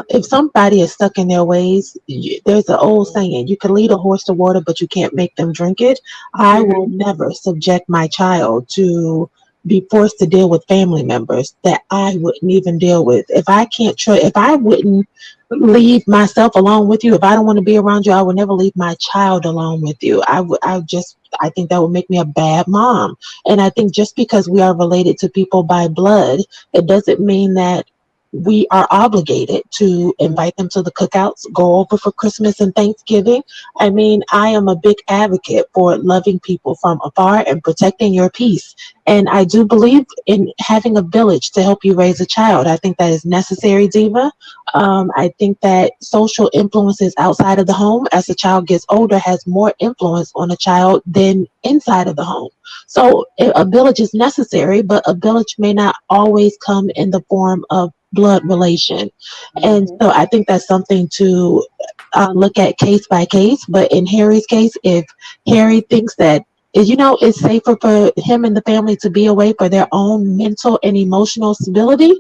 if somebody is stuck in their ways, there's an old saying, you can lead a horse to water, but you can't make them drink it. I will never subject my child to be forced to deal with family members that I wouldn't even deal with. If I can't if I wouldn't leave myself alone with you, if I don't want to be around you, I would never leave my child alone with you. I think that would make me a bad mom. And I think just because we are related to people by blood, it doesn't mean that we are obligated to invite them to the cookouts, go over for Christmas and Thanksgiving. I mean, I am a big advocate for loving people from afar and protecting your peace. And I do believe in having a village to help you raise a child. I think that is necessary, Diva. I think that social influences outside of the home as a child gets older has more influence on a child than inside of the home. So a village is necessary, but a village may not always come in the form of blood relation. And so I think that's something to look at case by case. But in Harry's case, if Harry thinks that it's safer for him and the family to be away for their own mental and emotional stability,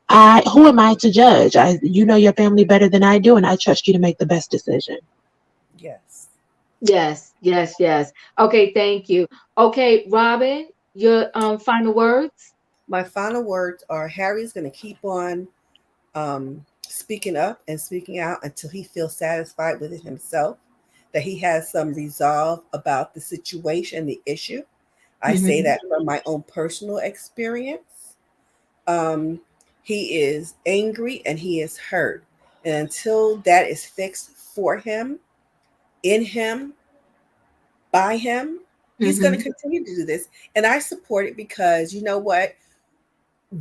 who am I to judge? You know your family better than I do, and I trust you to make the best decision. Yes. Yes. Okay, thank you. Okay, Robin, your final words. My final words are Harry's going to keep on speaking up and speaking out until he feels satisfied with it himself, that he has some resolve about the situation, the issue. I say that from my own personal experience. He is angry and he is hurt. And until that is fixed for him, in him, by him, he's going to continue to do this. And I support it because you know what?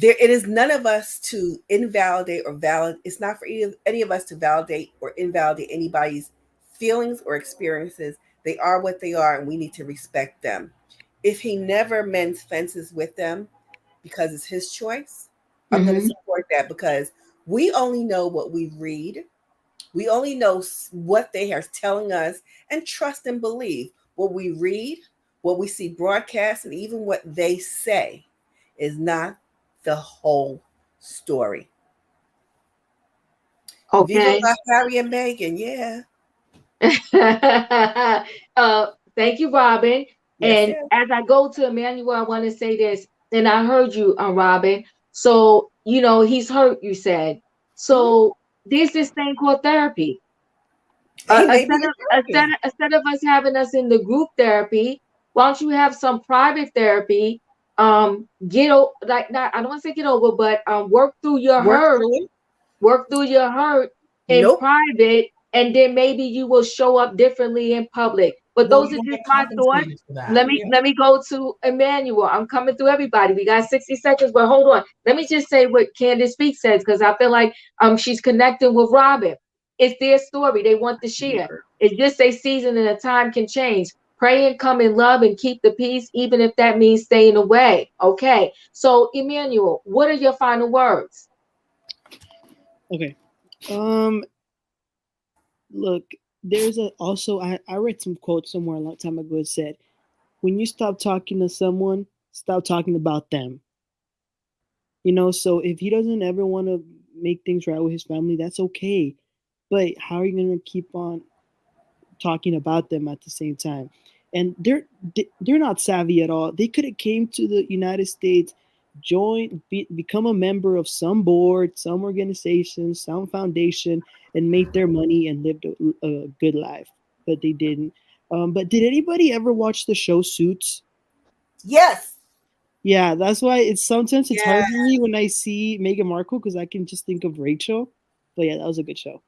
It is none of us to invalidate or validate. It's not for any of us to validate or invalidate anybody's feelings or experiences. They are what they are, and we need to respect them. If he never mends fences with them because it's his choice, I'm going to support that because we only know what we read. We only know what they are telling us and trust and believe. What we read, what we see broadcast, and even what they say is not the whole story. Okay. Viva la Harry and Meghan, yeah. Thank you, Robin. Yes, And as I go to Emmanuel, I want to say this, and I heard you, Robin. So, he's hurt, you said. So there's this thing called therapy. Instead of us having us in the group therapy, why don't you have some private therapy? I don't want to say get over, but work through your hurt. Work through your hurt in private, and then maybe you will show up differently in public. But those are just my thoughts. Let me go to Emmanuel. I'm coming through everybody. We got 60 seconds, but hold on. Let me just say what Candace Speak says, because I feel like she's connecting with Robin. It's their story. They want to share. It's just a season and a time can change. Pray and come in love and keep the peace, even if that means staying away. Okay. So, Emmanuel, what are your final words? Okay. Look, there's I read some quote somewhere a long time ago. It said, when you stop talking to someone, stop talking about them. So if he doesn't ever want to make things right with his family, that's okay. But how are you going to keep on talking about them at the same time? And they're not savvy at all. They could have came to the United States, become a member of some board, some organization, some foundation, and made their money and lived a good life. But they didn't. But did anybody ever watch the show Suits? Yes. Yeah, that's why it's hard for me when I see Meghan Markle because I can just think of Rachel. But yeah, that was a good show.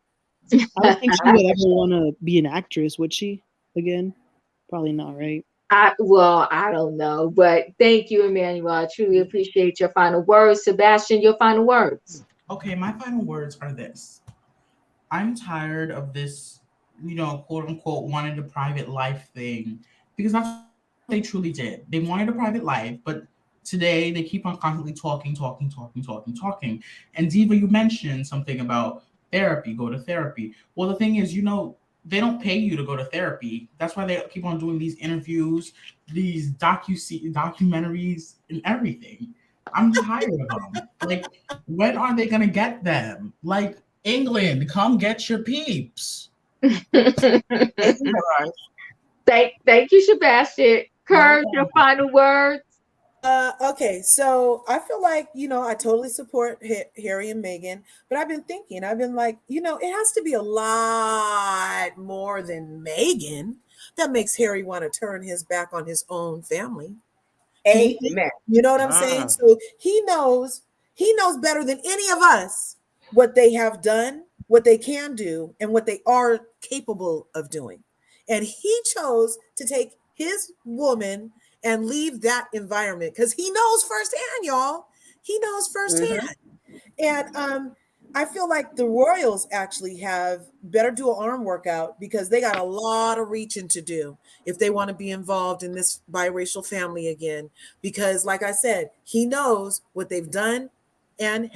I don't think she would ever want to be an actress, would she? Again, probably not, right? I don't know, but thank you, Emmanuel. I truly appreciate your final words. Sebastian, your final words. Okay, my final words are this. I'm tired of this, quote unquote, wanted a private life thing, because that's what they truly did. They wanted a private life, but today they keep on constantly talking. And Diva, you mentioned something about therapy, go to therapy. Well, the thing is, they don't pay you to go to therapy. That's why they keep on doing these interviews, these documentaries, and everything. I'm tired of them. Like, when are they gonna get them? Like, England, come get your peeps. Thank you, Sebastian. Kurt, your final words. Okay, so I feel like, I totally support Harry and Meghan, but I've been like, it has to be a lot more than Meghan that makes Harry want to turn his back on his own family. Amen. You know what I'm saying? So he knows He knows better than any of us what they have done, what they can do, and what they are capable of doing. And he chose to take his woman and leave that environment because he knows firsthand, y'all. He knows firsthand. And I feel like the Royals actually have better do an arm workout because they got a lot of reaching to do if they want to be involved in this biracial family again. Because, like I said, he knows what they've done and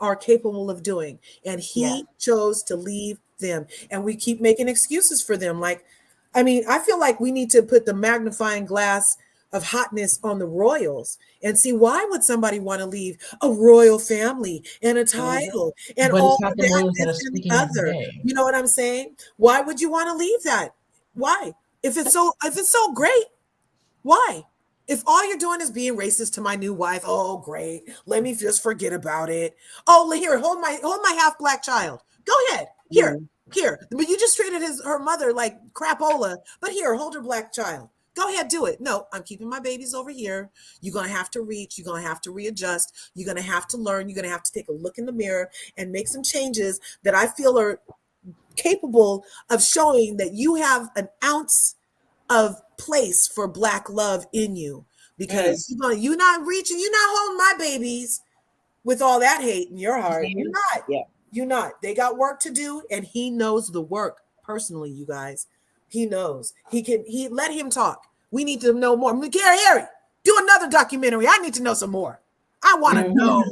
are capable of doing, and he chose to leave them. And we keep making excuses for them. Like, I mean, I feel like we need to put the magnifying glass of hotness on the Royals and see why would somebody want to leave a royal family and a title and But all it's not of the that, Royals that are this and the speaking every other. day. You know what I'm saying? Why would you want to leave that? Why? If it's so great, why? If all you're doing is being racist to my new wife, oh great, let me just forget about it. Oh, here, hold my half black child. Go ahead, here. But you just treated her mother like crapola. But here, hold her black child. Go ahead, do it. No, I'm keeping my babies over here. You're gonna have to reach. You're gonna have to readjust. You're gonna have to learn. You're gonna have to take a look in the mirror and make some changes that I feel are capable of showing that you have an ounce of place for black love in you, because you're not reaching, you're not holding my babies with all that hate in your heart. You're not. They got work to do, and he knows the work personally, you guys. He knows. He let him talk. We need to know more. Harry, do another documentary. I need to know some more. I want to know.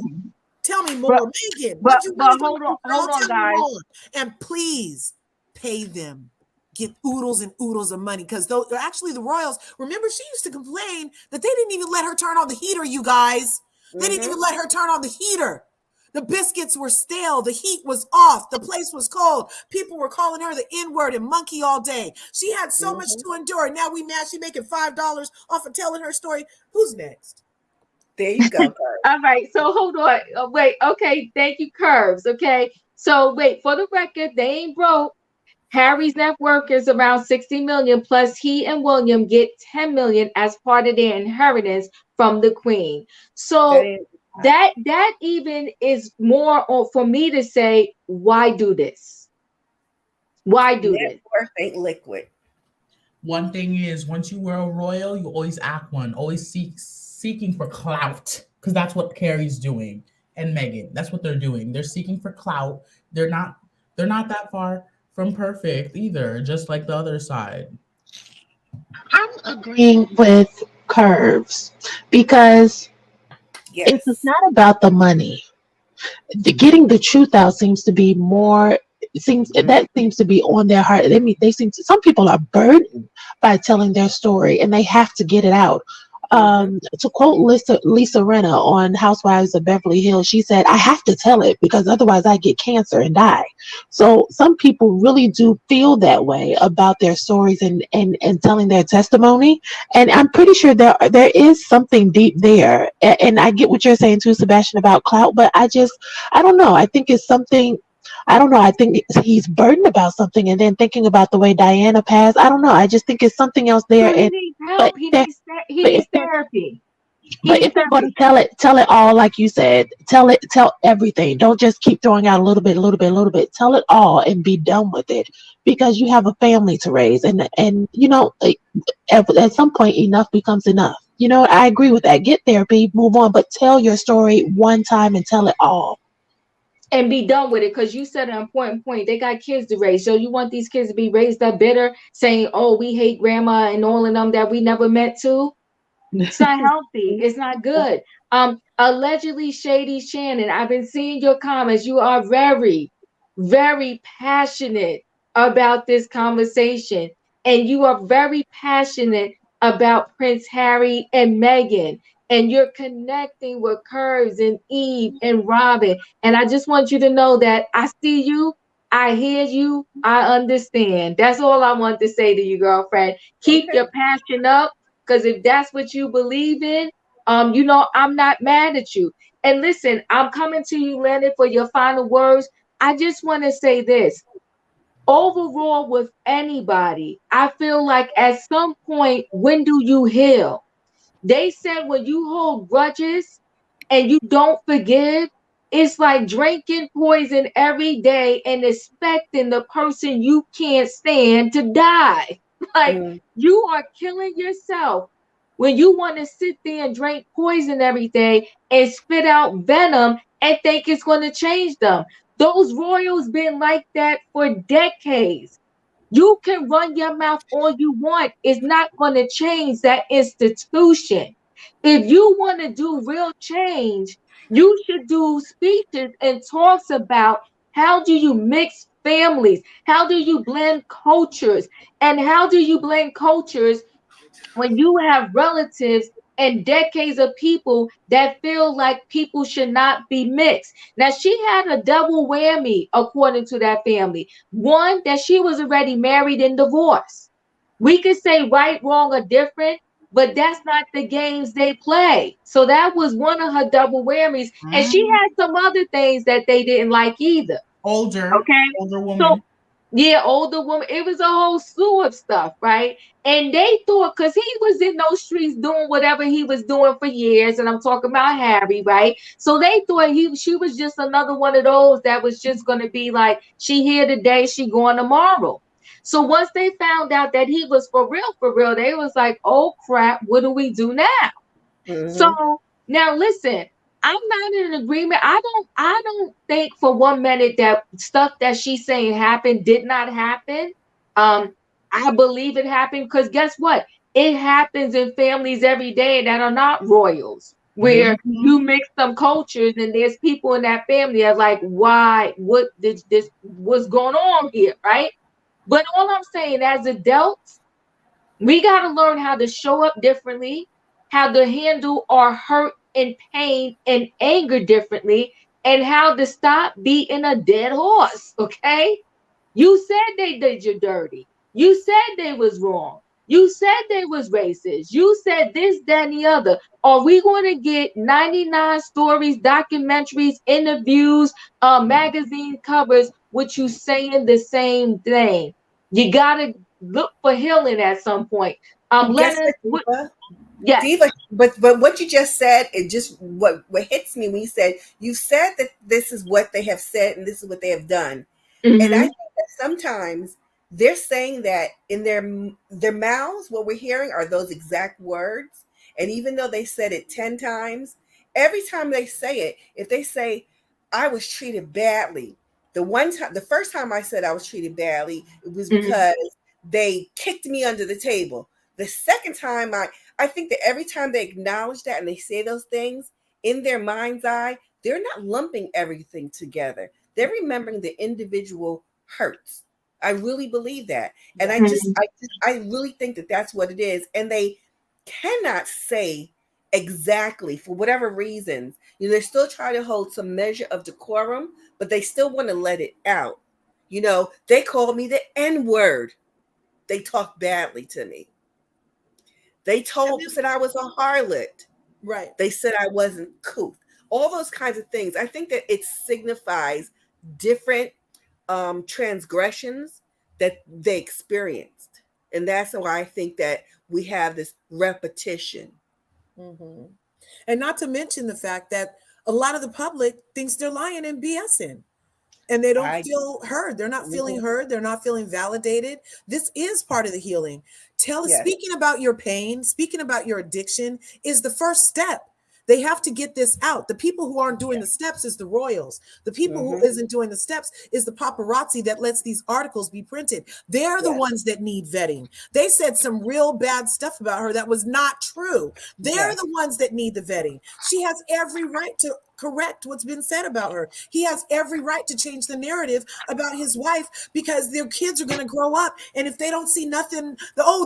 Tell me more. Megan, what you really hold on, tell me guys. more. And please pay them. Get oodles and oodles of money, because though actually the Royals, remember, she used to complain that they didn't even let her turn on the heater, you guys. They didn't even let her turn on the heater. The biscuits were stale. The heat was off. The place was cold. People were calling her the N-word and monkey all day. She had so much to endure. Now we mad she making $5 off of telling her story. Who's next? There you go. All right. So hold on. Wait. Okay. Thank you, Curves. Okay. So wait, for the record, they ain't broke. Harry's net worth is around 60 million, plus he and William get 10 million as part of their inheritance from the Queen. So that even is more for me to say, why do this? Why do net this? worth ain't liquid. One thing is, once you were a royal, you always act one, always seeking for clout, because that's what Carrie's doing, and Meghan. That's what they're doing. They're seeking for clout. They're not that far from perfect either, just like the other side. I'm agreeing with Curves because it's not about the money. Getting the truth out seems to be more. Seems to be on their heart. Some people are burdened by telling their story, and they have to get it out. To quote Lisa Rinna on Housewives of Beverly Hills, she said, "I have to tell it because otherwise I get cancer and die." So some people really do feel that way about their stories and telling their testimony. And I'm pretty sure there is something deep there. And I get what you're saying too, Sebastian, about clout, but I don't know. I think it's something. I don't know. I think he's burdened about something, and then thinking about the way Diana passed. I don't know. I just think it's something else there. So he needs help. He needs therapy. But if they're going to tell it all, like you said, tell everything. Don't just keep throwing out a little bit. Tell it all and be done with it, because you have a family to raise, and you know, at some point, enough becomes enough. You know, I agree with that. Get therapy, move on, but tell your story one time and tell it all. And be done with it, because you said an important point. They got kids to raise. So you want these kids to be raised up bitter, saying, "Oh, we hate grandma and all of them that we never met to." It's not healthy. It's not good. Allegedly Shady Shannon, I've been seeing your comments. You are very, very passionate about this conversation, and you are very passionate about Prince Harry and Meghan, and you're connecting with Curves and Eve and Robin. And I just want you to know that I see you, I hear you, I understand. That's all I want to say to you, girlfriend. Keep your passion up, because if that's what you believe in, you know, I'm not mad at you. And listen, I'm coming to you, Leonard, for your final words. I just want to say this. Overall, with anybody, I feel like at some point, when do you heal? They said when you hold grudges, and you don't forgive, it's like drinking poison every day and expecting the person you can't stand to die. Like, Mm. you are killing yourself when you want to sit there and drink poison every day and spit out venom and think it's going to change them. Those royals been like that for decades. You can run your mouth all you want. It's not going to change that institution. If you want to do real change, you should do speeches and talks about how do you mix families? How do you blend cultures? And how do you blend cultures when you have relatives and decades of people that feel like people should not be mixed? Now, she had a double whammy, according to that family. One, that she was already married and divorced. We could say right, wrong, or different, but that's not the games they play. So that was one of her double whammies. And she Mm. had some other things that they didn't like either. Older Okay. So woman. yeah, older woman. It was a whole slew of stuff, right? And they thought, because he was in those streets doing whatever he was doing for years, and I'm talking about Harry, right? So they thought she was just another one of those that was just going to be like, she here today, she going tomorrow. So once they found out that he was for real, they was like, oh crap, what do we do now? So Mm-hmm. now listen, I'm not in agreement. I don't think for 1 minute that stuff that she's saying happened did not happen. Um, I believe it happened because guess what? It happens in families every day that are not royals, where Mhm. you mix some cultures and there's people in that family that are like, why, what did this, what's going on here, right? But all I'm saying, as adults, we got to learn how to show up differently, how to handle our hurt and pain and anger differently, and how to stop beating a dead horse. Okay? You said they did you dirty. You said they was wrong. You said they was racist. You said this, that, and the other. Are we going to get 99 stories, documentaries, interviews, magazine covers with you saying the same thing? You got to look for healing at some point. Guess Let us, what, Diva? yes. Diva, but what you just said, it just what hits me when you said that this is what they have said and this is what they have done. And I Mm-hmm. think that sometimes they're saying that in their mouths, what we're hearing are those exact words. And even though they said it 10 times, every time they say it, if they say, I was treated badly, the first time I said I was treated badly, it was Mm-hmm. because they kicked me under the table. The second time I think that every time they acknowledge that and they say those things in their mind's eye, they're not lumping everything together. They're remembering the individual hurts. I really believe that. And Yeah. I really think that that's what it is. And they cannot say exactly for whatever reasons. They're still trying to hold some measure of decorum, but they still want to let it out. They called me the N word. They talked badly to me. They said I was a harlot. Right. They said I wasn't couth. All those kinds of things. I think that it signifies different transgressions that they experienced. And that's why I think that we have this repetition. Mm-hmm. And not to mention the fact that a lot of the public thinks they're lying and BSing. And they don't I feel heard. They're not feeling Mhm. heard. They're not feeling validated. This is part of the healing. Yes. Speaking about your pain, speaking about your addiction is the first step. They have to get this out. The people who aren't doing the steps is the royals. The people who Mhm. isn't doing the steps is the paparazzi that lets these articles be printed. They're the Yes. ones that need vetting. They said some real bad stuff about her that was not true. They're Yes. the ones that need the vetting. She has every right to correct what's been said about her. He has every right to change the narrative about his wife because their kids are going to grow up. And if they don't see nothing,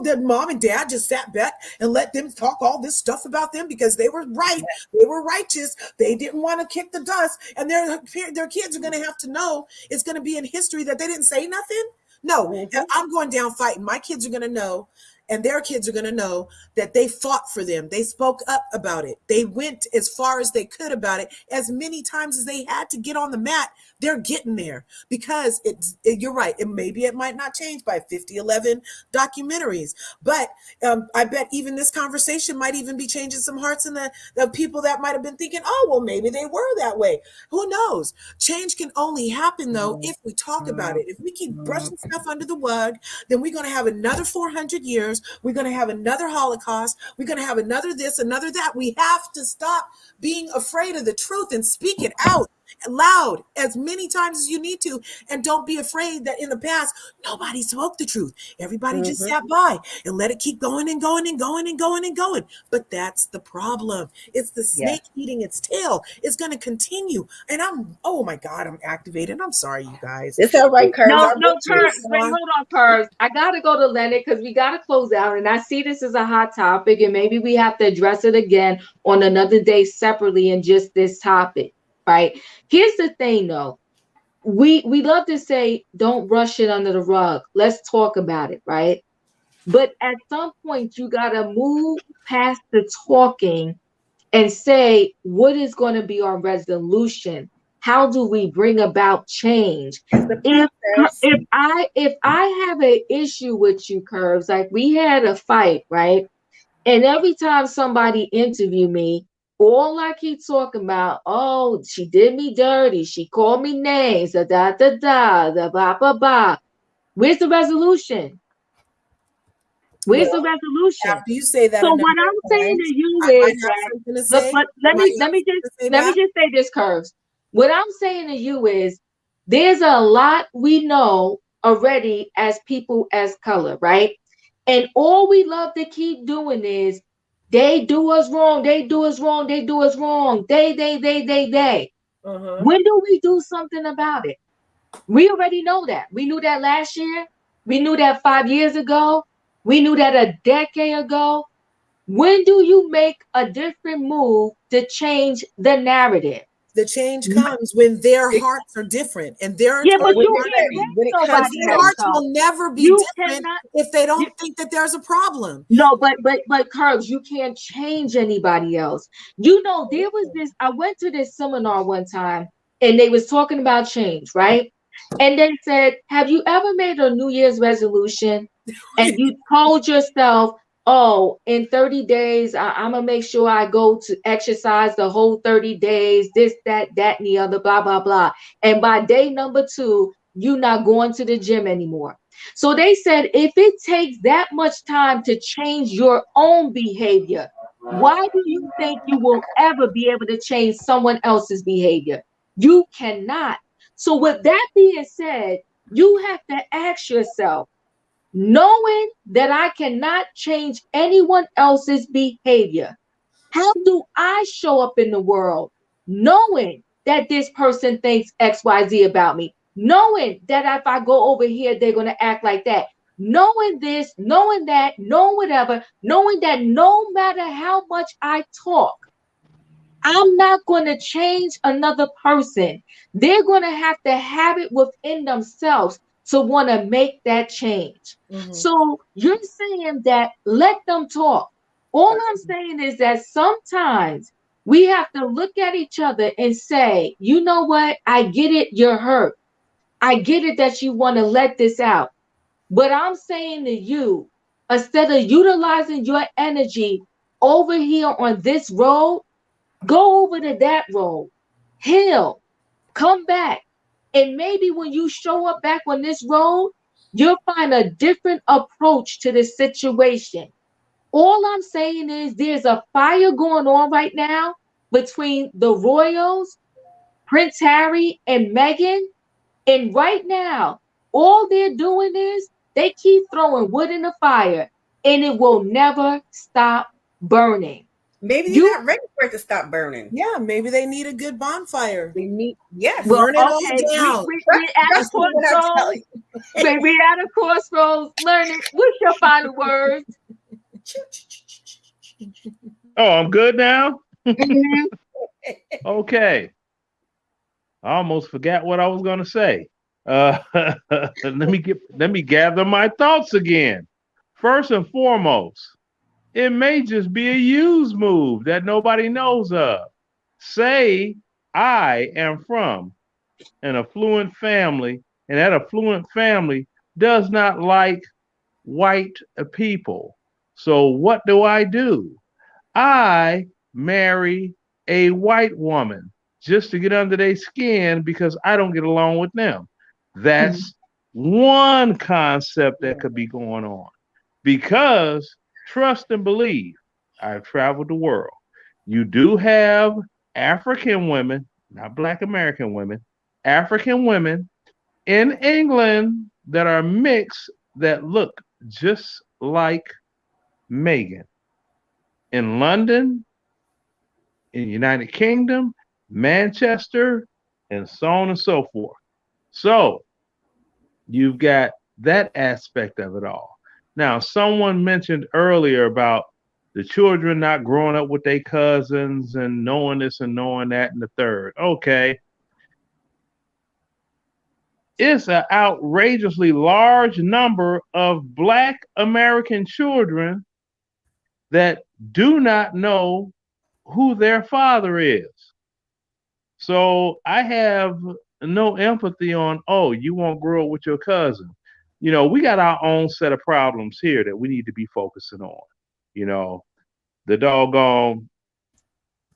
their mom and dad just sat back and let them talk all this stuff about them because they were right. They were righteous. They didn't want to kick the dust. And their kids are going to have to know it's going to be in history that they didn't say nothing. No, Mhm. I'm going down fighting. My kids are going to know and their kids are going to know that they fought for them. They spoke up about it. They went as far as they could about it, as many times as they had to get on the mat. They're getting there because you're right. Maybe it might not change by 50, 11 documentaries, but I bet even this conversation might even be changing some hearts in the people that might have been thinking, oh, well, maybe they were that way. Who knows? Change can only happen, though, if we talk about it. If we keep brushing stuff under the rug, then we're going to have another 400 years. We're going to have another Holocaust. We're going to have another this, another that. We have to stop being afraid of the truth and speak it out loud as many times as you need to, and don't be afraid that in the past nobody spoke the truth. Everybody just sat by and let it keep going and going and going and going and going. But that's the problem. It's the snake eating its tail. It's going to continue. And oh my God, I'm activated. I'm sorry, you guys. It's all right, Curves. No, Curves. Wait, hold on, Curves. I gotta go to Leonard because we gotta close out, and I see this as a hot topic, and maybe we have to address it again on another day separately in just this topic. Right. Here's the thing, though. We love to say, don't brush it under the rug. Let's talk about it. Right. But at some point, you got to move past the talking and say, what is going to be our resolution? How do we bring about change? If I have an issue with you, Curves, like we had a fight, right? And every time somebody interview me, all I keep talking about, oh, she did me dirty. She called me names, the ba ba ba. Where's the resolution? Where's the resolution? After you say that, so what I'm saying to you is that, but let me just say this, Curves. What I'm saying to you is there's a lot we know already as people as color, right? And all we love to keep doing is they do us wrong. They do us wrong. They do us wrong. They. When do we do something about it? We already know that. We knew that last year. We knew that 5 years ago. We knew that a decade ago. When do you make a different move to change the narrative? The change comes when their hearts are different, and their but you can't their hearts will never be different if they don't think that there's a problem. No, but Curves, you can't change anybody else. You know, there was this. I went to this seminar one time, and they was talking about change, right? And they said, "Have you ever made a New Year's resolution and you told yourself?" Oh, in 30 days, I'm going to make sure I go to exercise the whole 30 days, this, that, and the other, blah, blah, blah. And by day number 2, you're not going to the gym anymore. So they said, if it takes that much time to change your own behavior, why do you think you will ever be able to change someone else's behavior? You cannot. So with that being said, you have to ask yourself, knowing that I cannot change anyone else's behavior, how do I show up in the world knowing that this person thinks XYZ about me, knowing that if I go over here, they're going to act like that, knowing this, knowing that, knowing whatever, knowing that no matter how much I talk, I'm not going to change another person. They're going to have it within themselves to want to make that change. So you're saying that let them talk. All I'm saying is that sometimes we have to look at each other and say, you know what? I get it. You're hurt. I get it that you want to let this out. But I'm saying to you, instead of utilizing your energy over here on this road, go over to that road, heal, come back. And maybe when you show up back on this road, you'll find a different approach to the situation. All I'm saying is there's a fire going on right now between the royals, Prince Harry and Meghan. And right now, all they're doing is they keep throwing wood in the fire and it will never stop burning. Maybe you're not ready for it to stop burning. Yeah, maybe they need a good bonfire. They need, yes. Well, burn it all down. We're at a crossroads. Learning. What's your final words? Oh, I'm good now? Okay. I almost forgot what I was gonna say. Let me gather my thoughts again. First and foremost, it may just be a use move that nobody knows of. Say, I am from an affluent family, and that affluent family does not like white people. So what do? I marry a white woman just to get under their skin because I don't get along with them. That's one concept that could be going on. Because trust and believe, I've traveled the world. You do have African women, not Black American women, African women in England that are mixed that look just like Meghan. In London, in the United Kingdom, Manchester, and so on and so forth. So you've got that aspect of it all. Now, someone mentioned earlier about the children not growing up with their cousins and knowing this and knowing that and the third. Okay. It's an outrageously large number of Black American children that do not know who their father is. So I have no empathy on, oh, you won't grow up with your cousin. You know, we got our own set of problems here that we need to be focusing on. You know, the doggone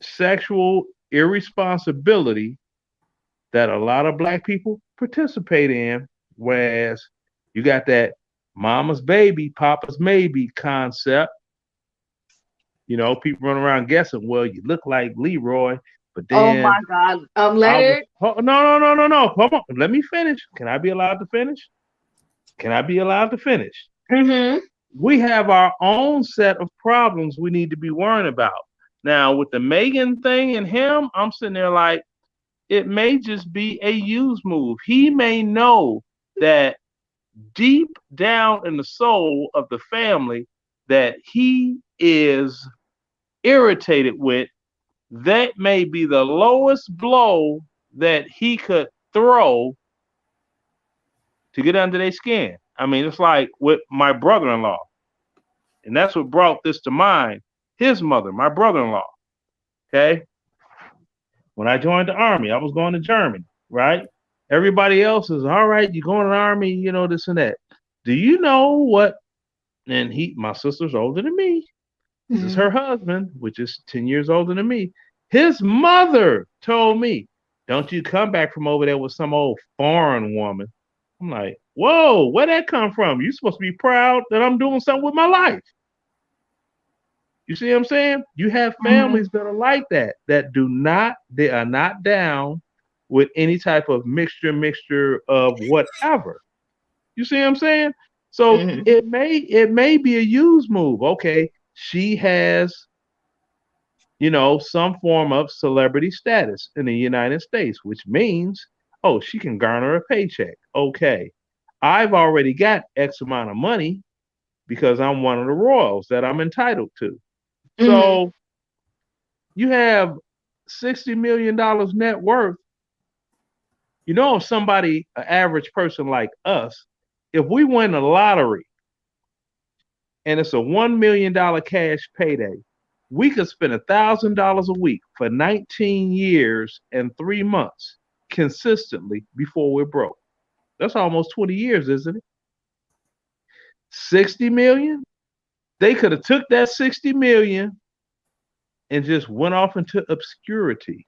sexual irresponsibility that a lot of Black people participate in, whereas you got that mama's baby, papa's maybe concept. You know, people run around guessing, well, you look like Leroy, but Oh then my God. Leonard. no. Come on. Let me finish. Can I be allowed to finish? Mm-hmm. We have our own set of problems we need to be worrying about. Now, with the Megan thing and him, I'm sitting there like, it may just be a use move. He may know that deep down in the soul of the family that he is irritated with, that may be the lowest blow that he could throw to get under their skin. I mean, it's like with my brother-in-law. And that's what brought this to mind. His mother, my brother-in-law. Okay. When I joined the army, I was going to Germany, right? Everybody else is all right. You're going to the army, you know, this and that. Do you know what? And my sister's older than me. This is her husband, which is 10 years older than me. His mother told me, don't you come back from over there with some old foreign woman. I'm like, whoa, where'd that come from? You're supposed to be proud that I'm doing something with my life. You see what I'm saying? You have families that are like that, they are not down with any type of mixture of whatever. You see what I'm saying? So it may be a use move. Okay, she has, you know, some form of celebrity status in the United States, which means, oh, she can garner a paycheck. Okay, I've already got X amount of money because I'm one of the royals that I'm entitled to. So you have $60 million net worth. You know, if somebody, an average person like us, if we win the lottery and it's a $1 million cash payday, we could spend $1,000 a week for 19 years and 3 months consistently before we're broke. That's almost 20 years, isn't it? 60 million? They could have took that 60 million and just went off into obscurity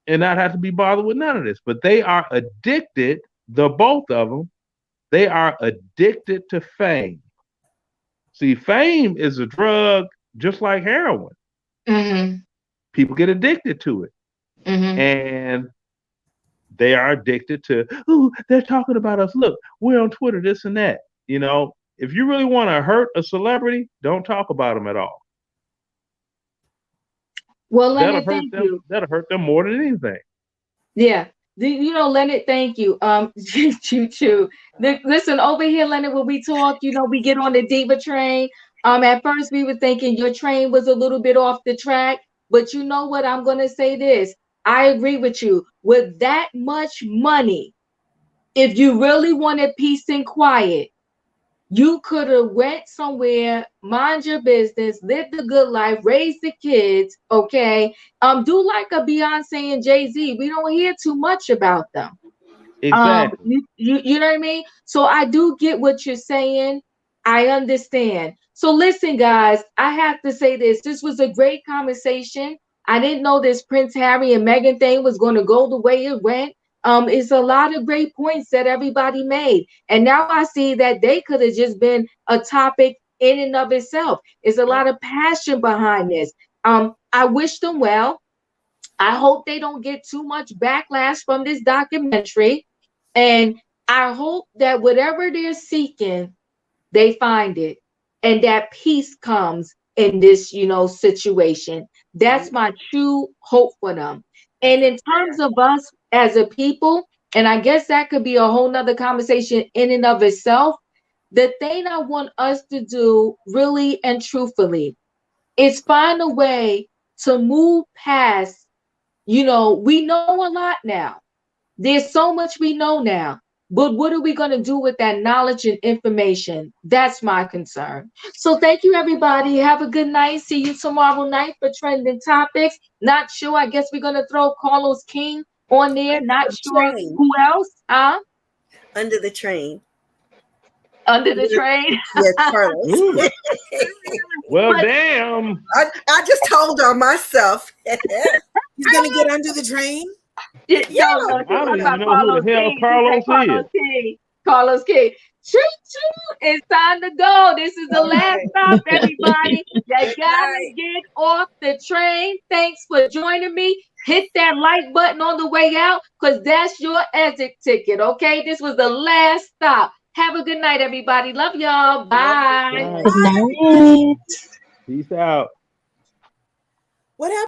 and not have to be bothered with none of this. But they are addicted, the both of them, they are addicted to fame. See, fame is a drug just like heroin. People get addicted to it. And they are addicted to, ooh, they're talking about us. Look, we're on Twitter, this and that. You know, if you really want to hurt a celebrity, don't talk about them at all. Well, Leonard, thank you. That'll hurt them more than anything. Yeah. You know, Leonard, thank you. Choo. Listen, over here, Leonard, when we talk, you know, we get on the diva train. At first we were thinking your train was a little bit off the track, but you know what? I'm gonna say this. I agree with you. With that much money, if you really wanted peace and quiet, You could have went somewhere, mind your business, lived a good life, raised the kids, okay? Do like a Beyonce and Jay-Z. We don't hear too much about them. Exactly. You know what I mean? So I do get what you're saying. I understand. So listen, guys, I have to say this. This was a great conversation. I didn't know this Prince Harry and Meghan thing was going to go the way it went. It's a lot of great points that everybody made. And now I see that they could have just been a topic in and of itself. It's a lot of passion behind this. I wish them well. I hope they don't get too much backlash from this documentary. And I hope that whatever they're seeking, they find it and that peace comes in this, situation. That's my true hope for them. And in terms of us as a people, and I guess that could be a whole nother conversation in and of itself. The thing I want us to do really and truthfully is find a way to move past, we know a lot now. There's so much we know now. But what are we going to do with that knowledge and information? That's my concern. So thank you, everybody. Have a good night. See you tomorrow night for Trending Topics. Not sure. I guess we're going to throw Carlos King on there. Not sure who else. Under the train. Under the train? Yes, Carlos. Well, damn. I just told on myself. He's going to get under the train? I don't even know who the hell Carlos is. Carlos King. Choo-choo, it's time to go. This is the last stop, everybody. You gotta get off the train. Thanks for joining me. Hit that like button on the way out, because that's your exit ticket, okay? This was the last stop. Have a good night, everybody. Love y'all. Bye. Good night. Peace out. What happened?